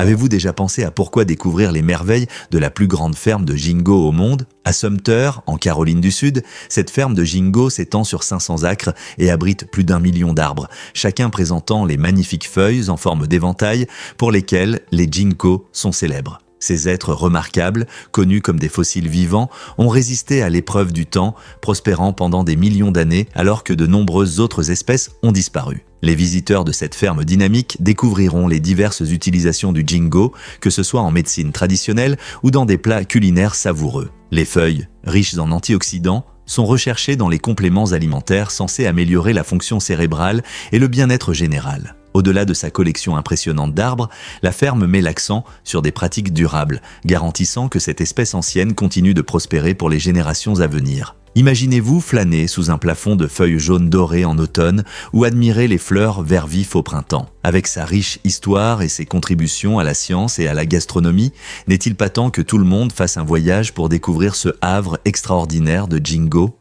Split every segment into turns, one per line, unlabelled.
Avez-vous déjà pensé à pourquoi découvrir les merveilles de la plus grande ferme de ginkgo au monde? À Sumter, en Caroline du Sud, cette ferme de ginkgo s'étend sur 500 acres et abrite plus d'1 million d'arbres, chacun présentant les magnifiques feuilles en forme d'éventail pour lesquelles les ginkgos sont célèbres. Ces êtres remarquables, connus comme des fossiles vivants, ont résisté à l'épreuve du temps, prospérant pendant des millions d'années alors que de nombreuses autres espèces ont disparu. Les visiteurs de cette ferme dynamique découvriront les diverses utilisations du ginkgo, que ce soit en médecine traditionnelle ou dans des plats culinaires savoureux. Les feuilles, riches en antioxydants, sont recherchées dans les compléments alimentaires censés améliorer la fonction cérébrale et le bien-être général. Au-delà de sa collection impressionnante d'arbres, la ferme met l'accent sur des pratiques durables, garantissant que cette espèce ancienne continue de prospérer pour les générations à venir. Imaginez-vous flâner sous un plafond de feuilles jaunes dorées en automne ou admirer les fleurs vert vif au printemps. Avec sa riche histoire et ses contributions à la science et à la gastronomie, n'est-il pas temps que tout le monde fasse un voyage pour découvrir ce havre extraordinaire de ginkgo?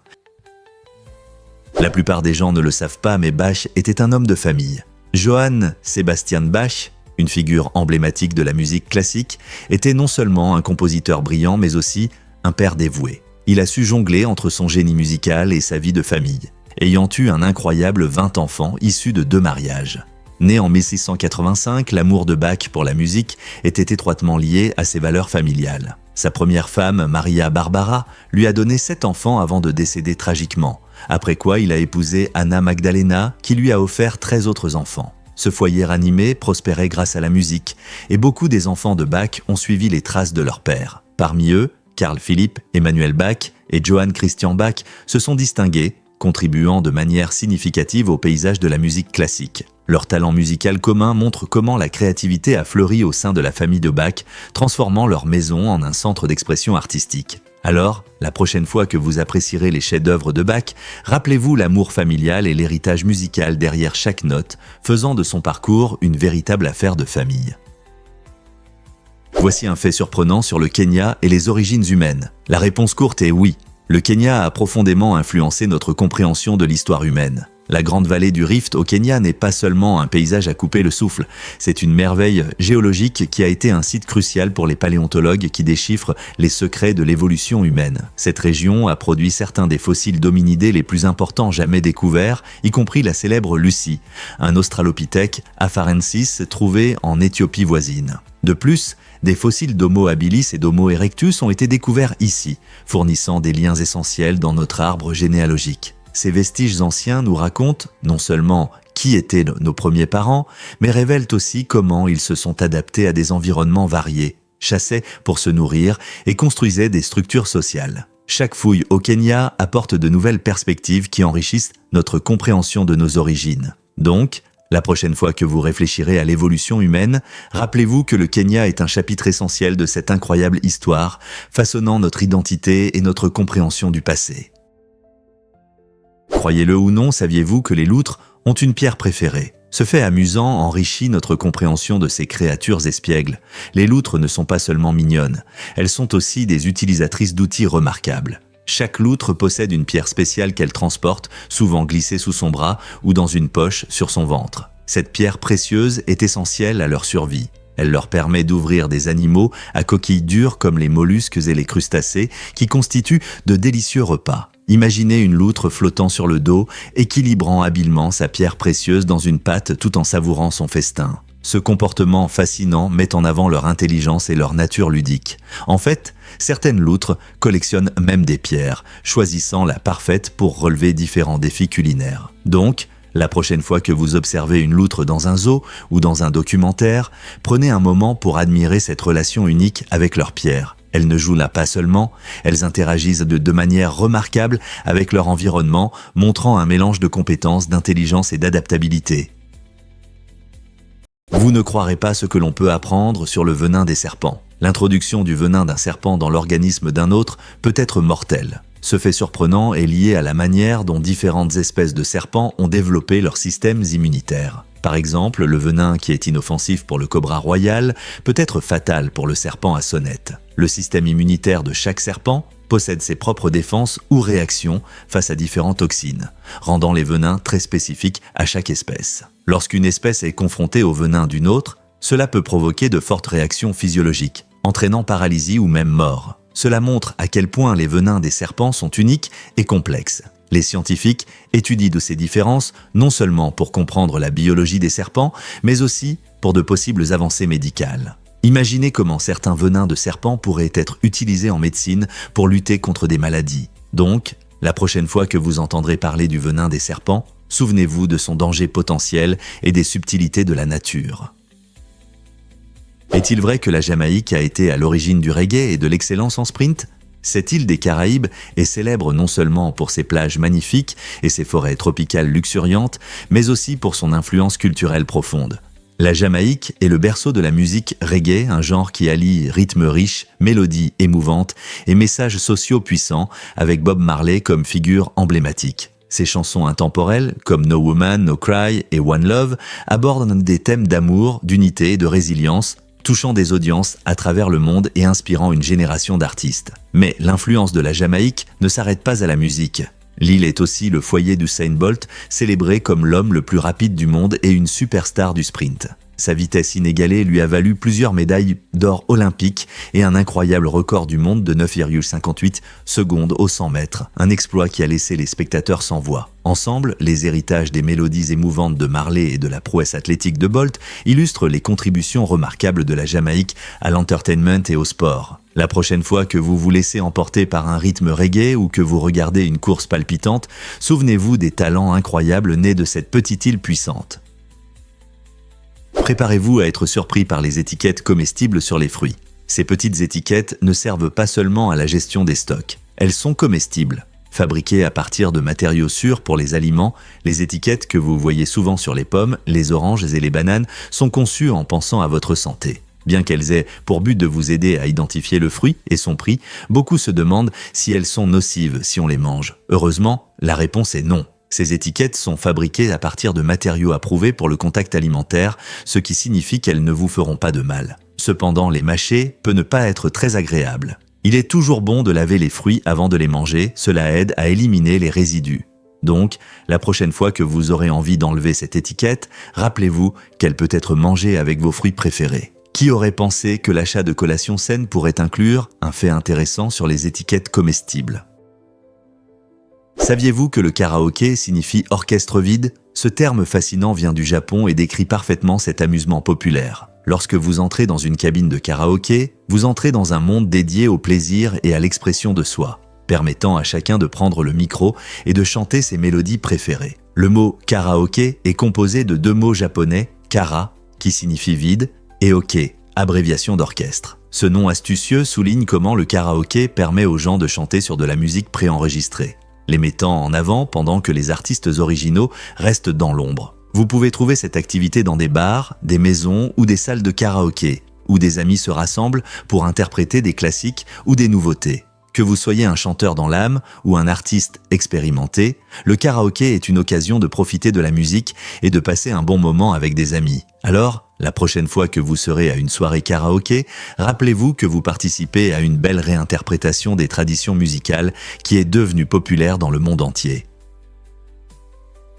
La plupart des gens ne le savent pas, mais Bach était un homme de famille. Johann Sebastian Bach, une figure emblématique de la musique classique, était non seulement un compositeur brillant, mais aussi un père dévoué. Il a su jongler entre son génie musical et sa vie de famille, ayant eu un incroyable 20 enfants issus de 2 mariages. Né en 1685, l'amour de Bach pour la musique était étroitement lié à ses valeurs familiales. Sa première femme, Maria Barbara, lui a donné 7 enfants avant de décéder tragiquement, après quoi il a épousé Anna Magdalena, qui lui a offert 13 autres enfants. Ce foyer ranimé prospérait grâce à la musique, et beaucoup des enfants de Bach ont suivi les traces de leur père. Parmi eux, Carl Philipp Emanuel Bach et Johann Christian Bach se sont distingués, contribuant de manière significative au paysage de la musique classique. Leur talent musical commun montre comment la créativité a fleuri au sein de la famille de Bach, transformant leur maison en un centre d'expression artistique. Alors, la prochaine fois que vous apprécierez les chefs-d'œuvre de Bach, rappelez-vous l'amour familial et l'héritage musical derrière chaque note, faisant de son parcours une véritable affaire de famille. Voici un fait surprenant sur le Kenya et les origines humaines. La réponse courte est oui. Le Kenya a profondément influencé notre compréhension de l'histoire humaine. La grande vallée du Rift au Kenya n'est pas seulement un paysage à couper le souffle, c'est une merveille géologique qui a été un site crucial pour les paléontologues qui déchiffrent les secrets de l'évolution humaine. Cette région a produit certains des fossiles d'hominidés les plus importants jamais découverts, y compris la célèbre Lucie, un australopithèque afarensis trouvé en Éthiopie voisine. De plus, des fossiles d'Homo habilis et d'Homo erectus ont été découverts ici, fournissant des liens essentiels dans notre arbre généalogique. Ces vestiges anciens nous racontent non seulement qui étaient nos premiers parents, mais révèlent aussi comment ils se sont adaptés à des environnements variés, chassaient pour se nourrir et construisaient des structures sociales. Chaque fouille au Kenya apporte de nouvelles perspectives qui enrichissent notre compréhension de nos origines. Donc, la prochaine fois que vous réfléchirez à l'évolution humaine, rappelez-vous que le Kenya est un chapitre essentiel de cette incroyable histoire, façonnant notre identité et notre compréhension du passé. Croyez-le ou non, saviez-vous que les loutres ont une pierre préférée? Ce fait amusant enrichit notre compréhension de ces créatures espiègles. Les loutres ne sont pas seulement mignonnes, elles sont aussi des utilisatrices d'outils remarquables. Chaque loutre possède une pierre spéciale qu'elle transporte, souvent glissée sous son bras ou dans une poche sur son ventre. Cette pierre précieuse est essentielle à leur survie. Elle leur permet d'ouvrir des animaux à coquilles dures comme les mollusques et les crustacés qui constituent de délicieux repas. Imaginez une loutre flottant sur le dos, équilibrant habilement sa pierre précieuse dans une pâte tout en savourant son festin. Ce comportement fascinant met en avant leur intelligence et leur nature ludique. En fait, certaines loutres collectionnent même des pierres, choisissant la parfaite pour relever différents défis culinaires. Donc, la prochaine fois que vous observez une loutre dans un zoo ou dans un documentaire, prenez un moment pour admirer cette relation unique avec leurs pierres. Elles ne jouent là pas seulement, elles interagissent de manière remarquable avec leur environnement, montrant un mélange de compétences, d'intelligence et d'adaptabilité. Vous ne croirez pas ce que l'on peut apprendre sur le venin des serpents. L'introduction du venin d'un serpent dans l'organisme d'un autre peut être mortelle. Ce fait surprenant est lié à la manière dont différentes espèces de serpents ont développé leurs systèmes immunitaires. Par exemple, le venin qui est inoffensif pour le cobra royal peut être fatal pour le serpent à sonnette. Le système immunitaire de chaque serpent possède ses propres défenses ou réactions face à différentes toxines, rendant les venins très spécifiques à chaque espèce. Lorsqu'une espèce est confrontée au venin d'une autre, Cela peut provoquer de fortes réactions physiologiques, entraînant paralysie ou même mort. Cela montre à quel point les venins des serpents sont uniques et complexes. Les scientifiques étudient de ces différences non seulement pour comprendre la biologie des serpents, mais aussi pour de possibles avancées médicales. Imaginez comment certains venins de serpents pourraient être utilisés en médecine pour lutter contre des maladies. Donc, la prochaine fois que vous entendrez parler du venin des serpents, souvenez-vous de son danger potentiel et des subtilités de la nature. Est-il vrai que la Jamaïque a été à l'origine du reggae et de l'excellence en sprint ? Cette île des Caraïbes est célèbre non seulement pour ses plages magnifiques et ses forêts tropicales luxuriantes, mais aussi pour son influence culturelle profonde. La Jamaïque est le berceau de la musique reggae, un genre qui allie rythmes riches, mélodies émouvantes et messages sociaux puissants, avec Bob Marley comme figure emblématique. Ses chansons intemporelles, comme No Woman, No Cry et One Love, abordent des thèmes d'amour, d'unité et de résilience, touchant des audiences à travers le monde et inspirant une génération d'artistes. Mais l'influence de la Jamaïque ne s'arrête pas à la musique. L'île est aussi le foyer d'Usain Bolt, célébré comme l'homme le plus rapide du monde et une superstar du sprint. Sa vitesse inégalée lui a valu plusieurs médailles d'or olympiques et un incroyable record du monde de 9,58 secondes au 100 mètres, un exploit qui a laissé les spectateurs sans voix. Ensemble, les héritages des mélodies émouvantes de Marley et de la prouesse athlétique de Bolt illustrent les contributions remarquables de la Jamaïque à l'entertainment et au sport. La prochaine fois que vous vous laissez emporter par un rythme reggae ou que vous regardez une course palpitante, souvenez-vous des talents incroyables nés de cette petite île puissante. Préparez-vous à être surpris par les étiquettes comestibles sur les fruits. Ces petites étiquettes ne servent pas seulement à la gestion des stocks, elles sont comestibles. Fabriquées à partir de matériaux sûrs pour les aliments, les étiquettes que vous voyez souvent sur les pommes, les oranges et les bananes sont conçues en pensant à votre santé. Bien qu'elles aient pour but de vous aider à identifier le fruit et son prix, beaucoup se demandent si elles sont nocives si on les mange. Heureusement, la réponse est non. Ces étiquettes sont fabriquées à partir de matériaux approuvés pour le contact alimentaire, ce qui signifie qu'elles ne vous feront pas de mal. Cependant, les mâcher peut ne pas être très agréable. Il est toujours bon de laver les fruits avant de les manger, cela aide à éliminer les résidus. Donc, la prochaine fois que vous aurez envie d'enlever cette étiquette, rappelez-vous qu'elle peut être mangée avec vos fruits préférés. Qui aurait pensé que l'achat de collations saines pourrait inclure un fait intéressant sur les étiquettes comestibles ? Saviez-vous que le karaoké signifie orchestre vide ? Ce terme fascinant vient du Japon et décrit parfaitement cet amusement populaire. Lorsque vous entrez dans une cabine de karaoké, vous entrez dans un monde dédié au plaisir et à l'expression de soi, permettant à chacun de prendre le micro et de chanter ses mélodies préférées. Le mot karaoké est composé de deux mots japonais, kara, qui signifie vide, et oké, abréviation d'orchestre. Ce nom astucieux souligne comment le karaoké permet aux gens de chanter sur de la musique préenregistrée, les mettant en avant pendant que les artistes originaux restent dans l'ombre. Vous pouvez trouver cette activité dans des bars, des maisons ou des salles de karaoké, où des amis se rassemblent pour interpréter des classiques ou des nouveautés. Que vous soyez un chanteur dans l'âme ou un artiste expérimenté, le karaoké est une occasion de profiter de la musique et de passer un bon moment avec des amis. Alors, la prochaine fois que vous serez à une soirée karaoké, rappelez-vous que vous participez à une belle réinterprétation des traditions musicales qui est devenue populaire dans le monde entier.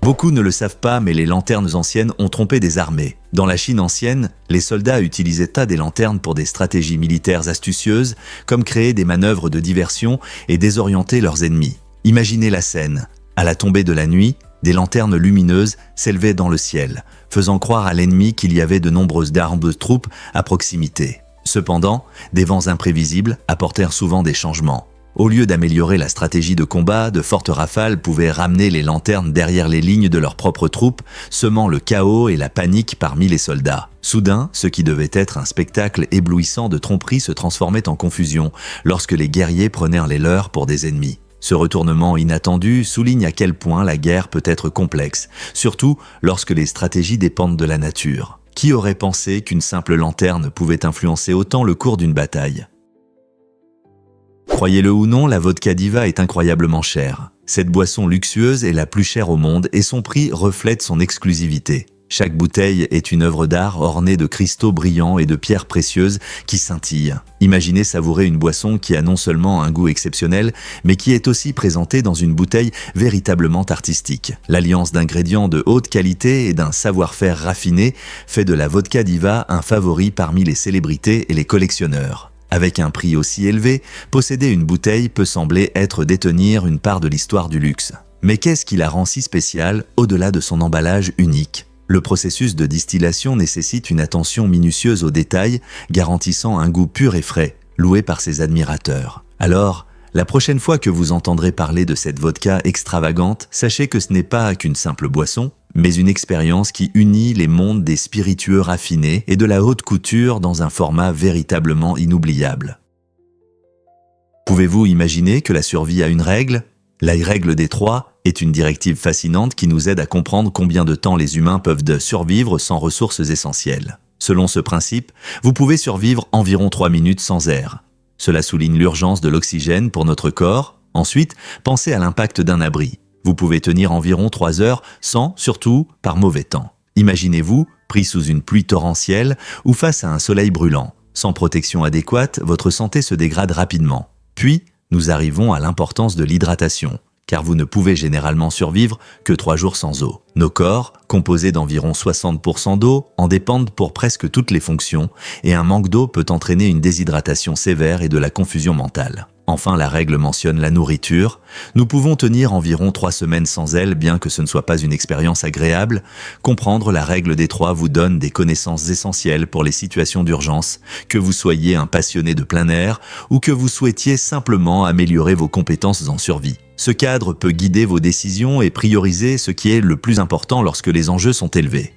Beaucoup ne le savent pas, mais les lanternes anciennes ont trompé des armées. Dans la Chine ancienne, les soldats utilisaient des lanternes pour des stratégies militaires astucieuses, comme créer des manœuvres de diversion et désorienter leurs ennemis. Imaginez la scène. À la tombée de la nuit, des lanternes lumineuses s'élevaient dans le ciel, faisant croire à l'ennemi qu'il y avait de nombreuses armes de troupes à proximité. Cependant, des vents imprévisibles apportèrent souvent des changements. Au lieu d'améliorer la stratégie de combat, de fortes rafales pouvaient ramener les lanternes derrière les lignes de leurs propres troupes, semant le chaos et la panique parmi les soldats. Soudain, ce qui devait être un spectacle éblouissant de tromperie se transformait en confusion lorsque les guerriers prenaient les leurs pour des ennemis. Ce retournement inattendu souligne à quel point la guerre peut être complexe, surtout lorsque les stratégies dépendent de la nature. Qui aurait pensé qu'une simple lanterne pouvait influencer autant le cours d'une bataille ? Croyez-le ou non, la vodka diva est incroyablement chère. Cette boisson luxueuse est la plus chère au monde et son prix reflète son exclusivité. Chaque bouteille est une œuvre d'art ornée de cristaux brillants et de pierres précieuses qui scintillent. Imaginez savourer une boisson qui a non seulement un goût exceptionnel, mais qui est aussi présentée dans une bouteille véritablement artistique. L'alliance d'ingrédients de haute qualité et d'un savoir-faire raffiné fait de la vodka diva un favori parmi les célébrités et les collectionneurs. Avec un prix aussi élevé, posséder une bouteille peut sembler être détenir une part de l'histoire du luxe. Mais qu'est-ce qui la rend si spéciale au-delà de son emballage unique ? Le processus de distillation nécessite une attention minutieuse aux détails, garantissant un goût pur et frais, loué par ses admirateurs. Alors, la prochaine fois que vous entendrez parler de cette vodka extravagante, sachez que ce n'est pas qu'une simple boisson, mais une expérience qui unit les mondes des spiritueux raffinés et de la haute couture dans un format véritablement inoubliable. Pouvez-vous imaginer que la survie a une règle ? La règle des 3 est une directive fascinante qui nous aide à comprendre combien de temps les humains peuvent survivre sans ressources essentielles. Selon ce principe, vous pouvez survivre environ 3 minutes sans air. Cela souligne l'urgence de l'oxygène pour notre corps. Ensuite, pensez à l'impact d'un abri. Vous pouvez tenir environ 3 heures sans, surtout, par mauvais temps. Imaginez-vous, pris sous une pluie torrentielle ou face à un soleil brûlant. Sans protection adéquate, votre santé se dégrade rapidement. Puis, nous arrivons à l'importance de l'hydratation, car vous ne pouvez généralement survivre que 3 jours sans eau. Nos corps, composés d'environ 60% d'eau, en dépendent pour presque toutes les fonctions, et un manque d'eau peut entraîner une déshydratation sévère et de la confusion mentale. Enfin, la règle mentionne la nourriture. Nous pouvons tenir environ 3 semaines sans elle, bien que ce ne soit pas une expérience agréable. Comprendre la règle des 3 vous donne des connaissances essentielles pour les situations d'urgence, que vous soyez un passionné de plein air ou que vous souhaitiez simplement améliorer vos compétences en survie. Ce cadre peut guider vos décisions et prioriser ce qui est le plus important lorsque les enjeux sont élevés.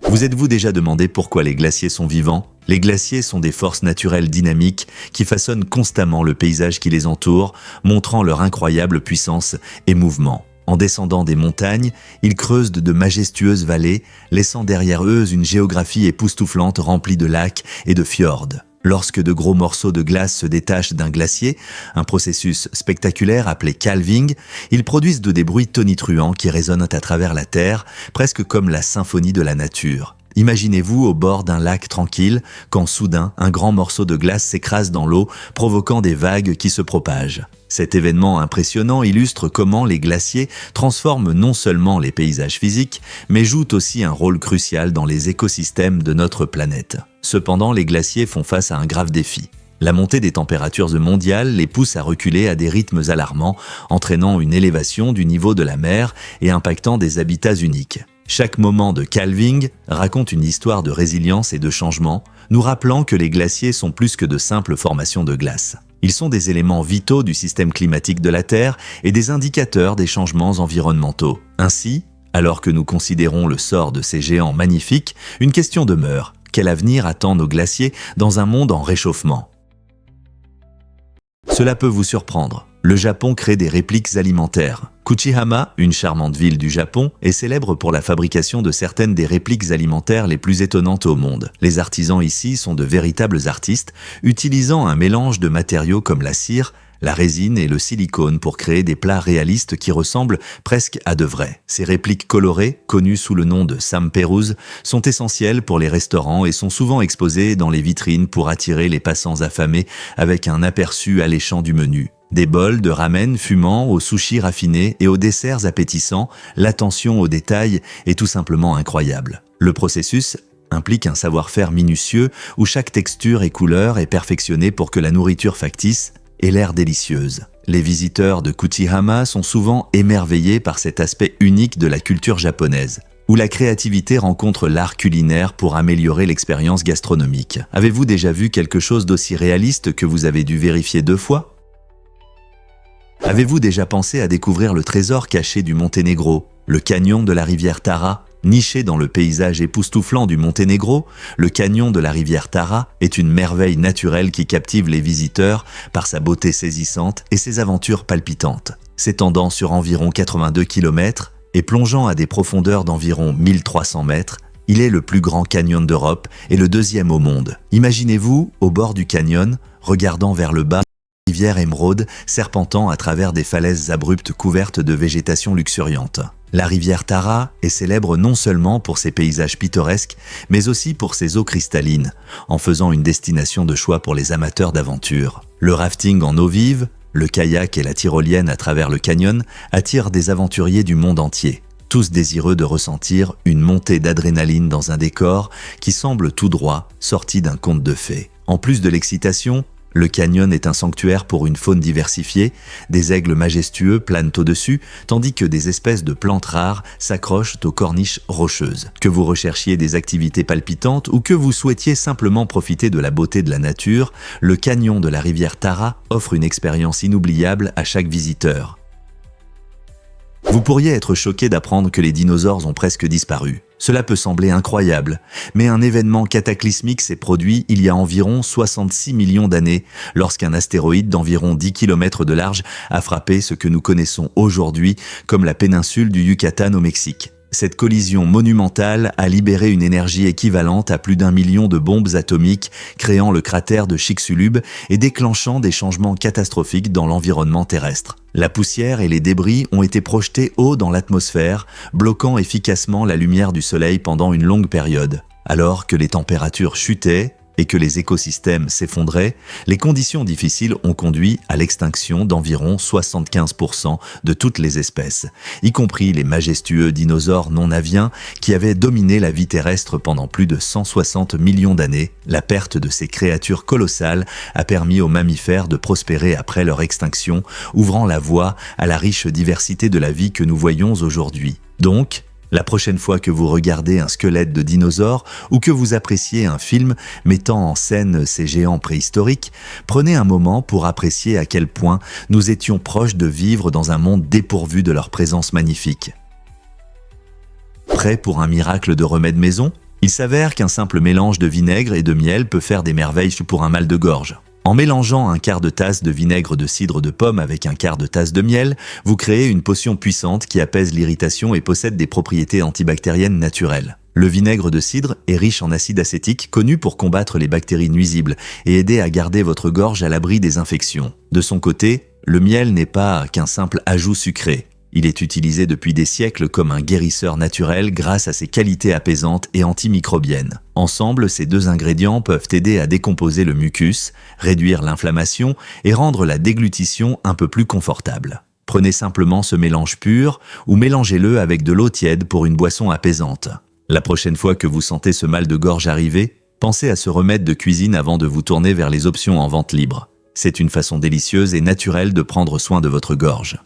Vous êtes-vous déjà demandé pourquoi les glaciers sont vivants ? Les glaciers sont des forces naturelles dynamiques qui façonnent constamment le paysage qui les entoure, montrant leur incroyable puissance et mouvement. En descendant des montagnes, ils creusent de majestueuses vallées, laissant derrière eux une géographie époustouflante remplie de lacs et de fjords. Lorsque de gros morceaux de glace se détachent d'un glacier, un processus spectaculaire appelé calving, ils produisent des bruits tonitruants qui résonnent à travers la terre, presque comme la symphonie de la nature. Imaginez-vous au bord d'un lac tranquille, quand soudain un grand morceau de glace s'écrase dans l'eau, provoquant des vagues qui se propagent. Cet événement impressionnant illustre comment les glaciers transforment non seulement les paysages physiques, mais jouent aussi un rôle crucial dans les écosystèmes de notre planète. Cependant, les glaciers font face à un grave défi. La montée des températures mondiales les pousse à reculer à des rythmes alarmants, entraînant une élévation du niveau de la mer et impactant des habitats uniques. Chaque moment de calving raconte une histoire de résilience et de changement, nous rappelant que les glaciers sont plus que de simples formations de glace. Ils sont des éléments vitaux du système climatique de la Terre et des indicateurs des changements environnementaux. Ainsi, alors que nous considérons le sort de ces géants magnifiques, une question demeure. Quel avenir attend nos glaciers dans un monde en réchauffement ? Cela peut vous surprendre. Le Japon crée des répliques alimentaires. Kuchihama, une charmante ville du Japon, est célèbre pour la fabrication de certaines des répliques alimentaires les plus étonnantes au monde. Les artisans ici sont de véritables artistes, utilisant un mélange de matériaux comme la cire, la résine et le silicone pour créer des plats réalistes qui ressemblent presque à de vrais. Ces répliques colorées, connues sous le nom de samperus, sont essentielles pour les restaurants et sont souvent exposées dans les vitrines pour attirer les passants affamés avec un aperçu alléchant du menu. Des bols de ramen fumant aux sushis raffinés et aux desserts appétissants, l'attention aux détails est tout simplement incroyable. Le processus implique un savoir-faire minutieux où chaque texture et couleur est perfectionnée pour que la nourriture factice ait l'air délicieuse. Les visiteurs de Kuchihama sont souvent émerveillés par cet aspect unique de la culture japonaise, où la créativité rencontre l'art culinaire pour améliorer l'expérience gastronomique. Avez-vous déjà vu quelque chose d'aussi réaliste que vous avez dû vérifier 2 fois ? Avez-vous déjà pensé à découvrir le trésor caché du Monténégro, le canyon de la rivière Tara? Niché dans le paysage époustouflant du Monténégro, le canyon de la rivière Tara est une merveille naturelle qui captive les visiteurs par sa beauté saisissante et ses aventures palpitantes. S'étendant sur environ 82 km et plongeant à des profondeurs d'environ 1300 mètres, il est le plus grand canyon d'Europe et le 2e au monde. Imaginez-vous, au bord du canyon, regardant vers le bas, rivière émeraude serpentant à travers des falaises abruptes couvertes de végétation luxuriante. La rivière Tara est célèbre non seulement pour ses paysages pittoresques, mais aussi pour ses eaux cristallines, en faisant une destination de choix pour les amateurs d'aventure. Le rafting en eau vive, le kayak et la tyrolienne à travers le canyon attirent des aventuriers du monde entier, tous désireux de ressentir une montée d'adrénaline dans un décor qui semble tout droit sorti d'un conte de fées. En plus de l'excitation, le canyon est un sanctuaire pour une faune diversifiée, des aigles majestueux planent au-dessus, tandis que des espèces de plantes rares s'accrochent aux corniches rocheuses. Que vous recherchiez des activités palpitantes ou que vous souhaitiez simplement profiter de la beauté de la nature, le canyon de la rivière Tara offre une expérience inoubliable à chaque visiteur. Vous pourriez être choqué d'apprendre que les dinosaures ont presque disparu. Cela peut sembler incroyable, mais un événement cataclysmique s'est produit il y a environ 66 millions d'années, lorsqu'un astéroïde d'environ 10 km de large a frappé ce que nous connaissons aujourd'hui comme la péninsule du Yucatan au Mexique. Cette collision monumentale a libéré une énergie équivalente à plus d'1 million de bombes atomiques, créant le cratère de Chicxulub et déclenchant des changements catastrophiques dans l'environnement terrestre. La poussière et les débris ont été projetés haut dans l'atmosphère, bloquant efficacement la lumière du soleil pendant une longue période. Alors que les températures chutaient et que les écosystèmes s'effondraient, les conditions difficiles ont conduit à l'extinction d'environ 75% de toutes les espèces, y compris les majestueux dinosaures non aviens qui avaient dominé la vie terrestre pendant plus de 160 millions d'années. La perte de ces créatures colossales a permis aux mammifères de prospérer après leur extinction, ouvrant la voie à la riche diversité de la vie que nous voyons aujourd'hui. Donc, la prochaine fois que vous regardez un squelette de dinosaure ou que vous appréciez un film mettant en scène ces géants préhistoriques, prenez un moment pour apprécier à quel point nous étions proches de vivre dans un monde dépourvu de leur présence magnifique. Prêt pour un miracle de remède maison ? Il s'avère qu'un simple mélange de vinaigre et de miel peut faire des merveilles pour un mal de gorge. En mélangeant un quart de tasse de vinaigre de cidre de pomme avec un quart de tasse de miel, vous créez une potion puissante qui apaise l'irritation et possède des propriétés antibactériennes naturelles. Le vinaigre de cidre est riche en acide acétique, connu pour combattre les bactéries nuisibles et aider à garder votre gorge à l'abri des infections. De son côté, le miel n'est pas qu'un simple ajout sucré. Il est utilisé depuis des siècles comme un guérisseur naturel grâce à ses qualités apaisantes et antimicrobiennes. Ensemble, ces deux ingrédients peuvent aider à décomposer le mucus, réduire l'inflammation et rendre la déglutition un peu plus confortable. Prenez simplement ce mélange pur ou mélangez-le avec de l'eau tiède pour une boisson apaisante. La prochaine fois que vous sentez ce mal de gorge arriver, pensez à ce remède de cuisine avant de vous tourner vers les options en vente libre. C'est une façon délicieuse et naturelle de prendre soin de votre gorge.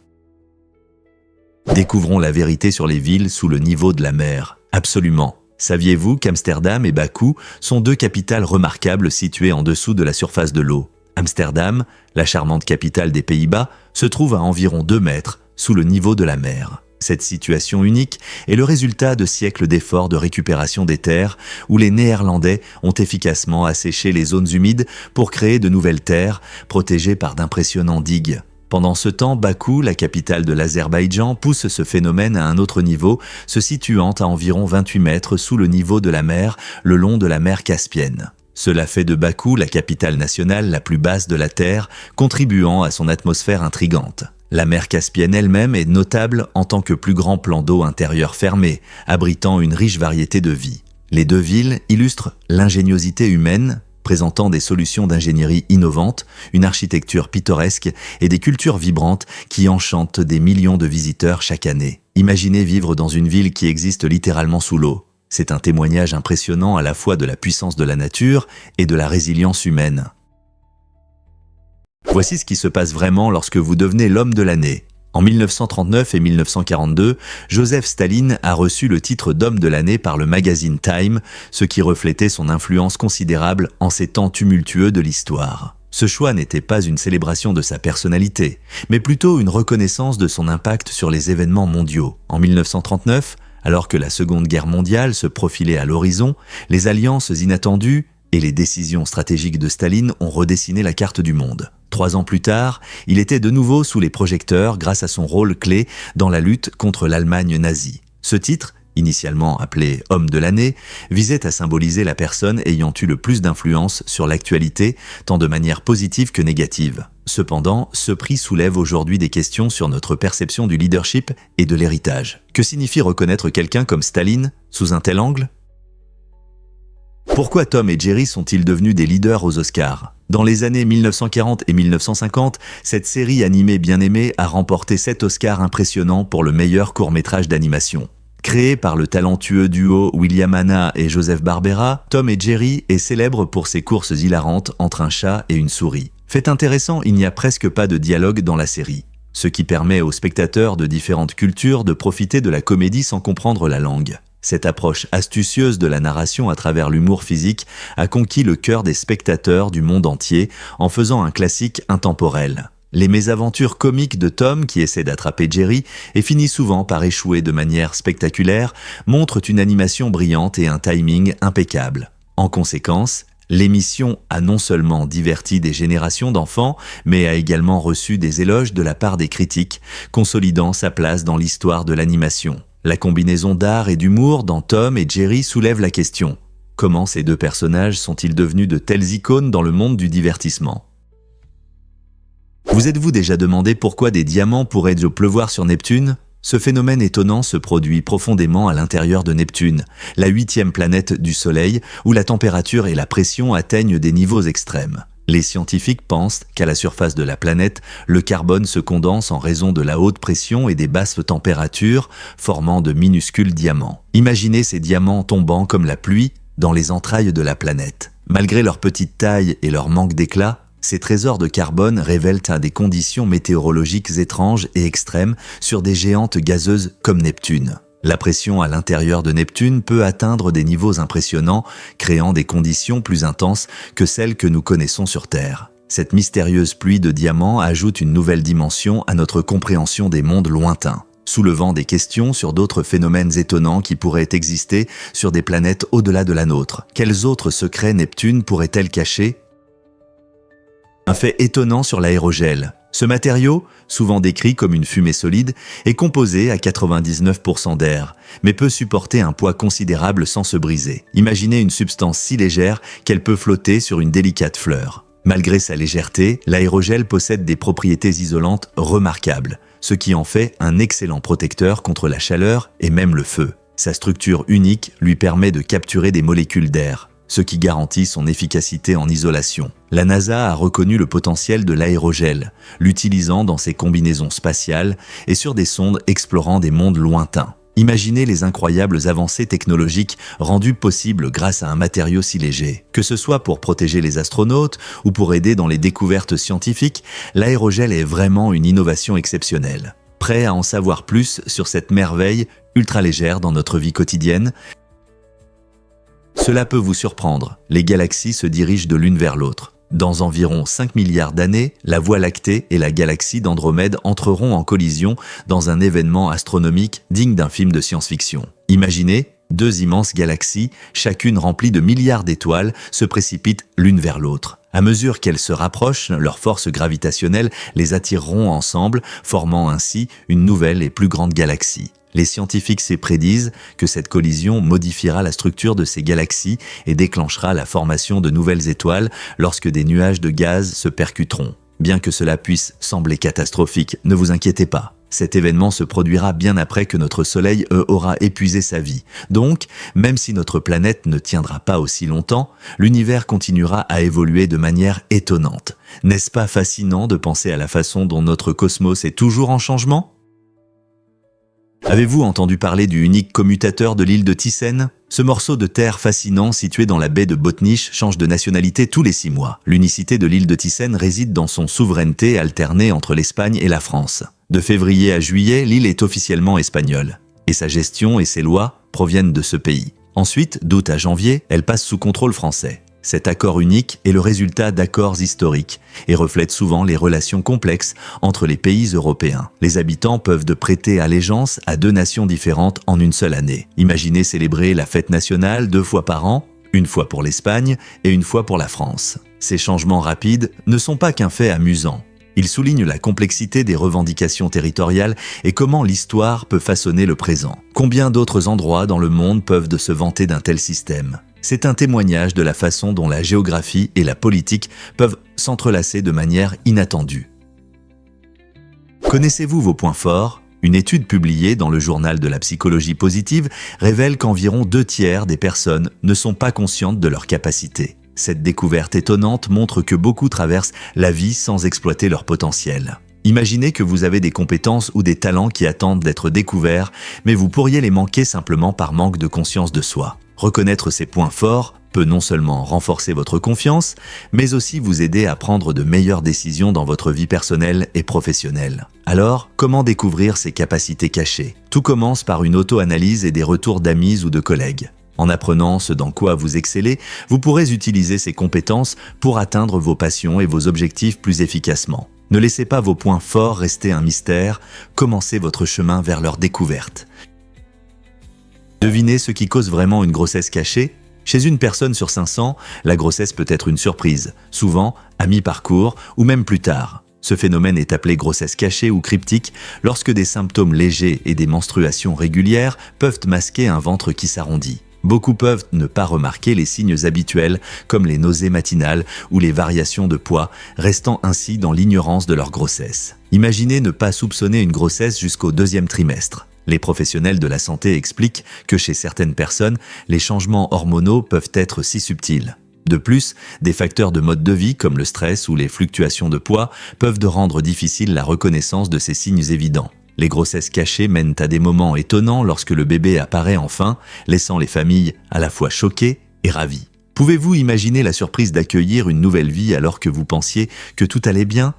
Découvrons la vérité sur les villes sous le niveau de la mer. Absolument. Saviez-vous qu'Amsterdam et Bakou sont deux capitales remarquables situées en dessous de la surface de l'eau ? Amsterdam, la charmante capitale des Pays-Bas, se trouve à environ 2 mètres sous le niveau de la mer. Cette situation unique est le résultat de siècles d'efforts de récupération des terres où les Néerlandais ont efficacement asséché les zones humides pour créer de nouvelles terres protégées par d'impressionnants digues. Pendant ce temps, Bakou, la capitale de l'Azerbaïdjan, pousse ce phénomène à un autre niveau, se situant à environ 28 mètres sous le niveau de la mer, le long de la mer Caspienne. Cela fait de Bakou la capitale nationale la plus basse de la Terre, contribuant à son atmosphère intrigante. La mer Caspienne elle-même est notable en tant que plus grand plan d'eau intérieur fermé, abritant une riche variété de vie. Les deux villes illustrent l'ingéniosité humaine, présentant des solutions d'ingénierie innovantes, une architecture pittoresque et des cultures vibrantes qui enchantent des millions de visiteurs chaque année. Imaginez vivre dans une ville qui existe littéralement sous l'eau. C'est un témoignage impressionnant à la fois de la puissance de la nature et de la résilience humaine. Voici ce qui se passe vraiment lorsque vous devenez l'homme de l'année. En 1939 et 1942, Joseph Staline a reçu le titre d'homme de l'année par le magazine Time, ce qui reflétait son influence considérable en ces temps tumultueux de l'histoire. Ce choix n'était pas une célébration de sa personnalité, mais plutôt une reconnaissance de son impact sur les événements mondiaux. En 1939, alors que la Seconde Guerre mondiale se profilait à l'horizon, les alliances inattendues et les décisions stratégiques de Staline ont redessiné la carte du monde. 3 ans plus tard, il était de nouveau sous les projecteurs grâce à son rôle clé dans la lutte contre l'Allemagne nazie. Ce titre, initialement appelé homme de l'année, visait à symboliser la personne ayant eu le plus d'influence sur l'actualité, tant de manière positive que négative. Cependant, ce prix soulève aujourd'hui des questions sur notre perception du leadership et de l'héritage. Que signifie reconnaître quelqu'un comme Staline sous un tel angle ? Pourquoi Tom et Jerry sont-ils devenus des leaders aux Oscars ? Dans les années 1940 et 1950, cette série animée bien aimée a remporté 7 Oscars impressionnants pour le meilleur court-métrage d'animation. Créé par le talentueux duo William Hanna et Joseph Barbera, Tom et Jerry est célèbre pour ses courses hilarantes entre un chat et une souris. Fait intéressant, il n'y a presque pas de dialogue dans la série, ce qui permet aux spectateurs de différentes cultures de profiter de la comédie sans comprendre la langue. Cette approche astucieuse de la narration à travers l'humour physique a conquis le cœur des spectateurs du monde entier en faisant un classique intemporel. Les mésaventures comiques de Tom, qui essaie d'attraper Jerry et finit souvent par échouer de manière spectaculaire, montrent une animation brillante et un timing impeccable. En conséquence, l'émission a non seulement diverti des générations d'enfants, mais a également reçu des éloges de la part des critiques, consolidant sa place dans l'histoire de l'animation. La combinaison d'art et d'humour dans Tom et Jerry soulève la question. Comment ces deux personnages sont-ils devenus de telles icônes dans le monde du divertissement ? Vous êtes-vous déjà demandé pourquoi des diamants pourraient pleuvoir sur Neptune ? Ce phénomène étonnant se produit profondément à l'intérieur de Neptune, la 8e planète du Soleil, où la température et la pression atteignent des niveaux extrêmes. Les scientifiques pensent qu'à la surface de la planète, le carbone se condense en raison de la haute pression et des basses températures, formant de minuscules diamants. Imaginez ces diamants tombant comme la pluie dans les entrailles de la planète. Malgré leur petite taille et leur manque d'éclat, ces trésors de carbone révèlent à des conditions météorologiques étranges et extrêmes sur des géantes gazeuses comme Neptune. La pression à l'intérieur de Neptune peut atteindre des niveaux impressionnants, créant des conditions plus intenses que celles que nous connaissons sur Terre. Cette mystérieuse pluie de diamants ajoute une nouvelle dimension à notre compréhension des mondes lointains, soulevant des questions sur d'autres phénomènes étonnants qui pourraient exister sur des planètes au-delà de la nôtre. Quels autres secrets Neptune pourrait-elle cacher ? Un fait étonnant sur l'aérogel. Ce matériau, souvent décrit comme une fumée solide, est composé à 99% d'air, mais peut supporter un poids considérable sans se briser. Imaginez une substance si légère qu'elle peut flotter sur une délicate fleur. Malgré sa légèreté, l'aérogel possède des propriétés isolantes remarquables, ce qui en fait un excellent protecteur contre la chaleur et même le feu. Sa structure unique lui permet de capturer des molécules d'air, ce qui garantit son efficacité en isolation. La NASA a reconnu le potentiel de l'aérogel, l'utilisant dans ses combinaisons spatiales et sur des sondes explorant des mondes lointains. Imaginez les incroyables avancées technologiques rendues possibles grâce à un matériau si léger. Que ce soit pour protéger les astronautes ou pour aider dans les découvertes scientifiques, l'aérogel est vraiment une innovation exceptionnelle. Prêt à en savoir plus sur cette merveille ultra légère dans notre vie quotidienne ? Cela peut vous surprendre, les galaxies se dirigent de l'une vers l'autre. Dans environ 5 milliards d'années, la Voie lactée et la galaxie d'Andromède entreront en collision dans un événement astronomique digne d'un film de science-fiction. Imaginez, 2 immenses galaxies, chacune remplie de milliards d'étoiles, se précipitent l'une vers l'autre. À mesure qu'elles se rapprochent, leurs forces gravitationnelles les attireront ensemble, formant ainsi une nouvelle et plus grande galaxie. Les scientifiques prédisent que cette collision modifiera la structure de ces galaxies et déclenchera la formation de nouvelles étoiles lorsque des nuages de gaz se percuteront. Bien que cela puisse sembler catastrophique, ne vous inquiétez pas. Cet événement se produira bien après que notre Soleil aura épuisé sa vie. Donc, même si notre planète ne tiendra pas aussi longtemps, l'univers continuera à évoluer de manière étonnante. N'est-ce pas fascinant de penser à la façon dont notre cosmos est toujours en changement ? Avez-vous entendu parler du unique commutateur de l'île de Thyssen ? Ce morceau de terre fascinant situé dans la baie de Botnich change de nationalité tous les 6 mois. L'unicité de l'île de Thyssen réside dans son souveraineté alternée entre l'Espagne et la France. De février à juillet, l'île est officiellement espagnole. Et sa gestion et ses lois proviennent de ce pays. Ensuite, d'août à janvier, elle passe sous contrôle français. Cet accord unique est le résultat d'accords historiques et reflète souvent les relations complexes entre les pays européens. Les habitants peuvent prêter allégeance à 2 nations différentes en une seule année. Imaginez célébrer la fête nationale 2 fois par an, une fois pour l'Espagne et une fois pour la France. Ces changements rapides ne sont pas qu'un fait amusant. Il souligne la complexité des revendications territoriales et comment l'histoire peut façonner le présent. Combien d'autres endroits dans le monde peuvent se vanter d'un tel système ? C'est un témoignage de la façon dont la géographie et la politique peuvent s'entrelacer de manière inattendue. Connaissez-vous vos points forts ? Une étude publiée dans le journal de la psychologie positive révèle qu'environ 2/3 des personnes ne sont pas conscientes de leurs capacités. Cette découverte étonnante montre que beaucoup traversent la vie sans exploiter leur potentiel. Imaginez que vous avez des compétences ou des talents qui attendent d'être découverts, mais vous pourriez les manquer simplement par manque de conscience de soi. Reconnaître ces points forts peut non seulement renforcer votre confiance, mais aussi vous aider à prendre de meilleures décisions dans votre vie personnelle et professionnelle. Alors, comment découvrir ces capacités cachées ? Tout commence par une auto-analyse et des retours d'amis ou de collègues. En apprenant ce dans quoi vous excellez, vous pourrez utiliser ces compétences pour atteindre vos passions et vos objectifs plus efficacement. Ne laissez pas vos points forts rester un mystère, commencez votre chemin vers leur découverte. Devinez ce qui cause vraiment une grossesse cachée ? Chez une personne sur 500, la grossesse peut être une surprise, souvent à mi-parcours ou même plus tard. Ce phénomène est appelé grossesse cachée ou cryptique lorsque des symptômes légers et des menstruations régulières peuvent masquer un ventre qui s'arrondit. Beaucoup peuvent ne pas remarquer les signes habituels comme les nausées matinales ou les variations de poids, restant ainsi dans l'ignorance de leur grossesse. Imaginez ne pas soupçonner une grossesse jusqu'au 2e trimestre. Les professionnels de la santé expliquent que chez certaines personnes, les changements hormonaux peuvent être si subtils. De plus, des facteurs de mode de vie comme le stress ou les fluctuations de poids peuvent rendre difficile la reconnaissance de ces signes évidents. Les grossesses cachées mènent à des moments étonnants lorsque le bébé apparaît enfin, laissant les familles à la fois choquées et ravies. Pouvez-vous imaginer la surprise d'accueillir une nouvelle vie alors que vous pensiez que tout allait bien ?